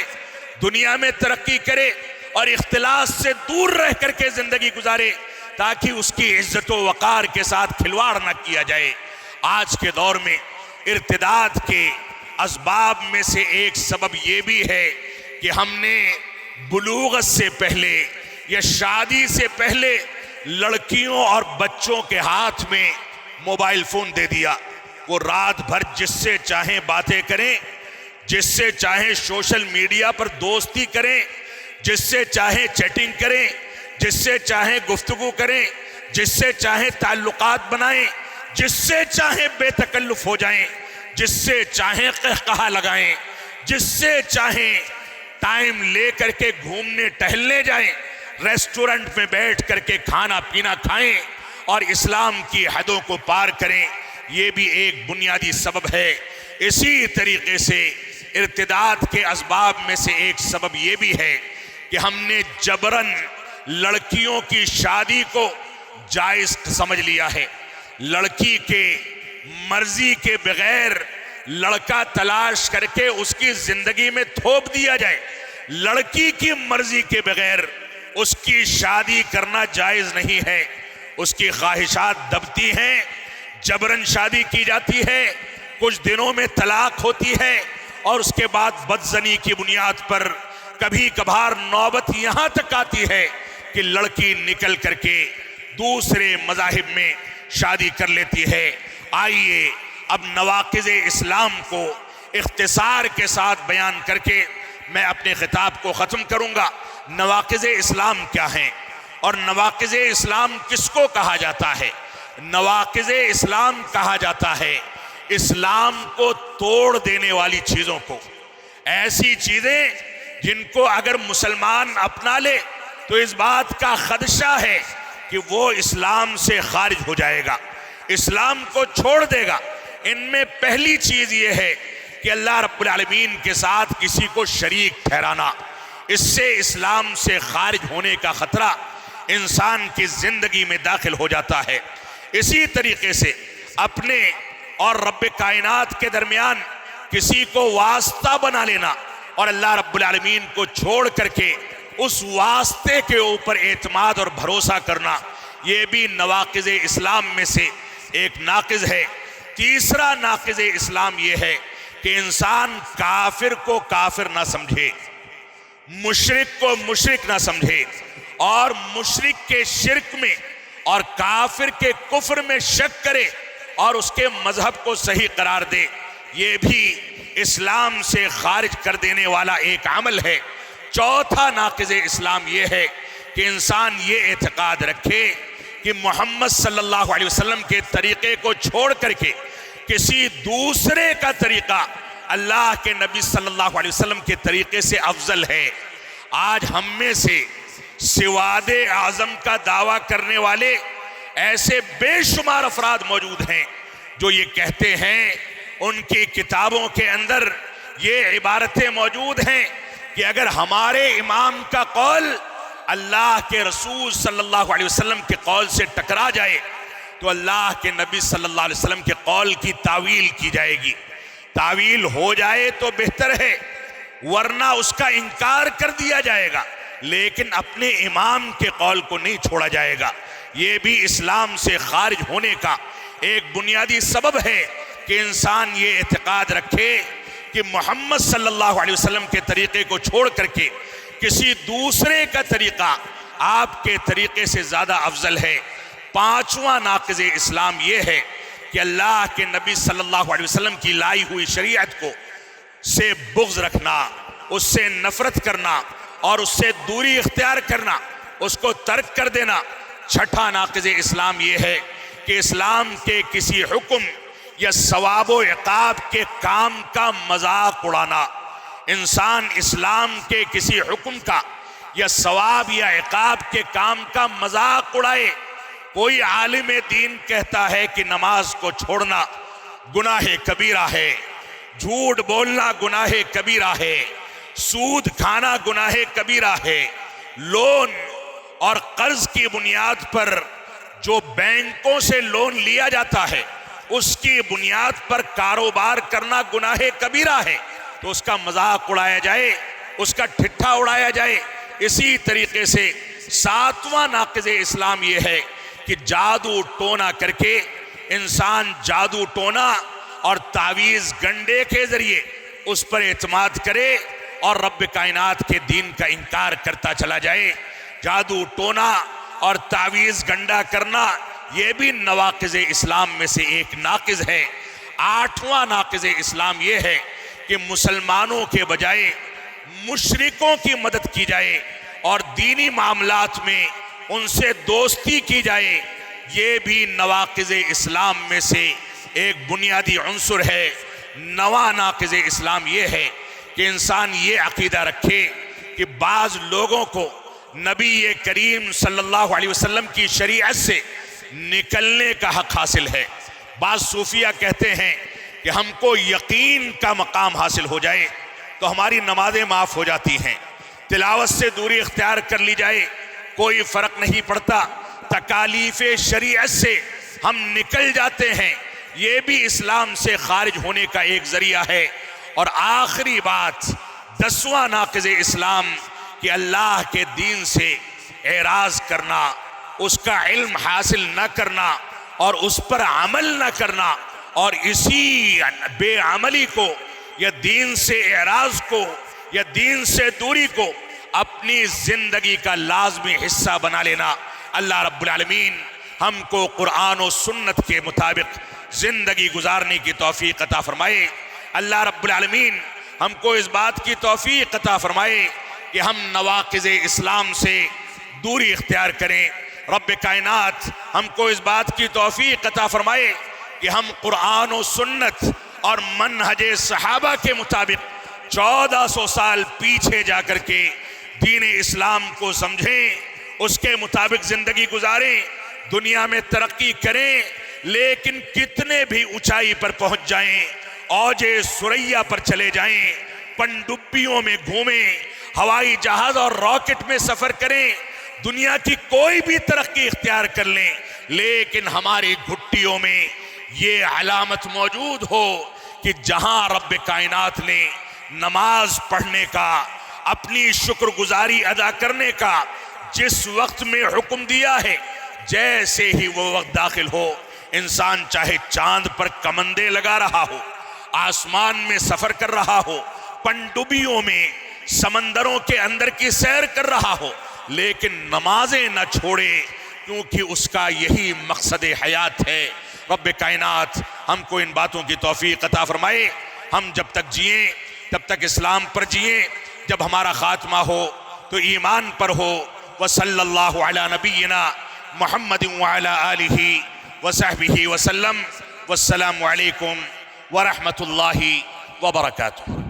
Speaker 1: دنیا میں ترقی کرے اور اختلاط سے دور رہ کر کے زندگی گزارے تاکہ اس کی عزت و وقار کے ساتھ کھلواڑ نہ کیا جائے۔ آج کے دور میں ارتداد کے اسباب میں سے ایک سبب یہ بھی ہے کہ ہم نے بلوغت سے پہلے یا شادی سے پہلے لڑکیوں اور بچوں کے ہاتھ میں موبائل فون دے دیا۔ وہ رات بھر جس سے چاہیں باتیں کریں، جس سے چاہیں سوشل میڈیا پر دوستی کریں، جس سے چاہیں چیٹنگ کریں، جس سے چاہیں گفتگو کریں، جس سے چاہیں تعلقات بنائیں، جس سے چاہیں بے تکلف ہو جائیں، جس سے چاہیں قہقہا لگائیں، جس سے چاہیں ٹائم لے کر کے گھومنے ٹہلنے جائیں، ریسٹورنٹ میں بیٹھ کر کے کھانا پینا کھائیں اور اسلام کی حدوں کو پار کریں، یہ بھی ایک بنیادی سبب ہے۔ اسی طریقے سے ارتداد کے اسباب میں سے ایک سبب یہ بھی ہے کہ ہم نے جبراً لڑکیوں کی شادی کو جائز سمجھ لیا ہے۔ لڑکی کے مرضی کے بغیر لڑکا تلاش کر کے اس کی زندگی میں تھوپ دیا جائے، لڑکی کی مرضی کے بغیر اس کی شادی کرنا جائز نہیں ہے۔ اس کی خواہشات دبتی ہیں، جبراً شادی کی جاتی ہے، کچھ دنوں میں طلاق ہوتی ہے اور اس کے بعد بدزنی کی بنیاد پر کبھی کبھار نوبت یہاں تک آتی ہے کہ لڑکی نکل کر کے دوسرے مذاہب میں شادی کر لیتی ہے۔ آئیے اب نواقض اسلام کو اختصار کے ساتھ بیان کر کے میں اپنے خطاب کو ختم کروں گا۔ نواقض اسلام کیا ہیں اور نواقض اسلام کس کو کہا جاتا ہے؟ نواقض اسلام کہا جاتا ہے اسلام کو توڑ دینے والی چیزوں کو، ایسی چیزیں جن کو اگر مسلمان اپنا لے تو اس بات کا خدشہ ہے کہ وہ اسلام سے خارج ہو جائے گا، اسلام کو چھوڑ دے گا۔ ان میں پہلی چیز یہ ہے کہ اللہ رب العالمین کے ساتھ کسی کو شریک ٹھہرانا، اس سے اسلام سے خارج ہونے کا خطرہ انسان کی زندگی میں داخل ہو جاتا ہے۔ اسی طریقے سے اپنے اور رب کائنات کے درمیان کسی کو واسطہ بنا لینا اور اللہ رب العالمین کو چھوڑ کر کے اس واسطے کے اوپر اعتماد اور بھروسہ کرنا، یہ بھی نواقض اسلام میں سے ایک ناقض ہے۔ تیسرا ناقض اسلام یہ ہے کہ انسان کافر کو کافر نہ سمجھے، مشرک کو مشرک نہ سمجھے، اور مشرک کے شرک میں اور کافر کے کفر میں شک کرے اور اس کے مذہب کو صحیح قرار دے، یہ بھی اسلام سے خارج کر دینے والا ایک عمل ہے۔ چوتھا ناقض اسلام یہ ہے کہ انسان یہ اعتقاد رکھے کہ محمد صلی اللہ علیہ وسلم کے طریقے کو چھوڑ کر کے کسی دوسرے کا طریقہ اللہ کے نبی صلی اللہ علیہ وسلم کے طریقے سے افضل ہے۔ آج ہم میں سے سواد اعظم کا دعویٰ کرنے والے ایسے بے شمار افراد موجود ہیں جو یہ کہتے ہیں، ان کی کتابوں کے اندر یہ عبارتیں موجود ہیں کہ اگر ہمارے امام کا قول اللہ کے رسول صلی اللہ علیہ وسلم کے قول سے ٹکرا جائے تو اللہ کے نبی صلی اللہ علیہ وسلم کے قول کی تعویل کی جائے گی، تعویل ہو جائے تو بہتر ہے ورنہ اس کا انکار کر دیا جائے گا، لیکن اپنے امام کے قول کو نہیں چھوڑا جائے گا۔ یہ بھی اسلام سے خارج ہونے کا ایک بنیادی سبب ہے کہ انسان یہ اعتقاد رکھے کہ محمد صلی اللہ علیہ وسلم کے طریقے کو چھوڑ کر کے کسی دوسرے کا طریقہ آپ کے طریقے سے زیادہ افضل ہے۔ پانچواں ناقض اسلام یہ ہے کہ اللہ کے نبی صلی اللہ علیہ وسلم کی لائی ہوئی شریعت کو سے بغض رکھنا، اس سے نفرت کرنا اور اس سے دوری اختیار کرنا، اس کو ترک کر دینا۔ چھٹا ناقض اسلام یہ ہے کہ اسلام کے کسی حکم یا ثواب و عقاب کے کام کا مذاق اڑانا۔ انسان اسلام کے کسی حکم کا یا ثواب یا عقاب کے کام کا مذاق اڑائے۔ کوئی عالم دین کہتا ہے کہ نماز کو چھوڑنا گناہ کبیرہ ہے، جھوٹ بولنا گناہ کبیرہ ہے، سود کھانا گناہ کبیرہ ہے، لون اور قرض کی بنیاد پر جو بینکوں سے لون لیا جاتا ہے اس کی بنیاد پر کاروبار کرنا گناہ کبیرہ ہے، تو اس کا مذاق اڑایا جائے، اس کا ٹھٹھا اڑایا جائے۔ اسی طریقے سے ساتواں ناقض اسلام یہ ہے کہ جادو ٹونا کر کے انسان جادو ٹونا اور تعویذ گنڈے کے ذریعے اس پر اعتماد کرے اور رب کائنات کے دین کا انکار کرتا چلا جائے۔ جادو ٹونا اور تعویذ گنڈا کرنا یہ بھی نواقض اسلام میں سے ایک ناقض ہے۔ آٹھواں ناقض اسلام یہ ہے کہ مسلمانوں کے بجائے مشرکوں کی مدد کی جائے اور دینی معاملات میں ان سے دوستی کی جائے، یہ بھی نواقض اسلام میں سے ایک بنیادی عنصر ہے۔ نواں ناقض اسلام یہ ہے کہ انسان یہ عقیدہ رکھے کہ بعض لوگوں کو نبی کریم صلی اللہ علیہ وسلم کی شریعت سے نکلنے کا حق حاصل ہے۔ بعض صوفیہ کہتے ہیں کہ ہم کو یقین کا مقام حاصل ہو جائے تو ہماری نمازیں معاف ہو جاتی ہیں، تلاوت سے دوری اختیار کر لی جائے کوئی فرق نہیں پڑتا، تکالیف شریعت سے ہم نکل جاتے ہیں، یہ بھی اسلام سے خارج ہونے کا ایک ذریعہ ہے۔ اور آخری بات، 10واں ناقض اسلام کہ اللہ کے دین سے اعراض کرنا، اس کا علم حاصل نہ کرنا اور اس پر عمل نہ کرنا، اور اسی بے عملی کو یا دین سے اعراض کو یا دین سے دوری کو اپنی زندگی کا لازمی حصہ بنا لینا۔ اللہ رب العالمین ہم کو قرآن و سنت کے مطابق زندگی گزارنے کی توفیق عطا فرمائے۔ اللہ رب العالمین ہم کو اس بات کی توفیق عطا فرمائے کہ ہم نواقض اسلام سے دوری اختیار کریں، رب کائنات ہم کو اس بات کی توفیق عطا فرمائے کہ ہم قرآن و سنت اور منہج صحابہ کے مطابق 1400 سال پیچھے جا کر کے دین اسلام کو سمجھیں، اس کے مطابق زندگی گزاریں، دنیا میں ترقی کریں، لیکن کتنے بھی اونچائی پر پہنچ جائیں، اوج ثریا پر چلے جائیں، پنڈبیوں میں گھومیں، ہوائی جہاز اور راکٹ میں سفر کریں، دنیا کی کوئی بھی ترقی اختیار کر لیں، لیکن ہماری گھٹیوں میں یہ علامت موجود ہو کہ جہاں رب کائنات نے نماز پڑھنے کا، اپنی شکر گزاری ادا کرنے کا جس وقت میں حکم دیا ہے، جیسے ہی وہ وقت داخل ہو، انسان چاہے چاند پر کمندے لگا رہا ہو، آسمان میں سفر کر رہا ہو، پنڈبیوں میں سمندروں کے اندر کی سیر کر رہا ہو، لیکن نمازیں نہ چھوڑے، کیونکہ اس کا یہی مقصد حیات ہے۔ رب کائنات ہم کو ان باتوں کی توفیق عطا فرمائے، ہم جب تک جئیں تب تک اسلام پر جئیں، جب ہمارا خاتمہ ہو تو ایمان پر ہو۔ وصلی اللہ علی نبینا محمد وعلی آلہ وصحبہ وسلم، والسلام علیکم ورحمۃ اللہ وبرکاتہ۔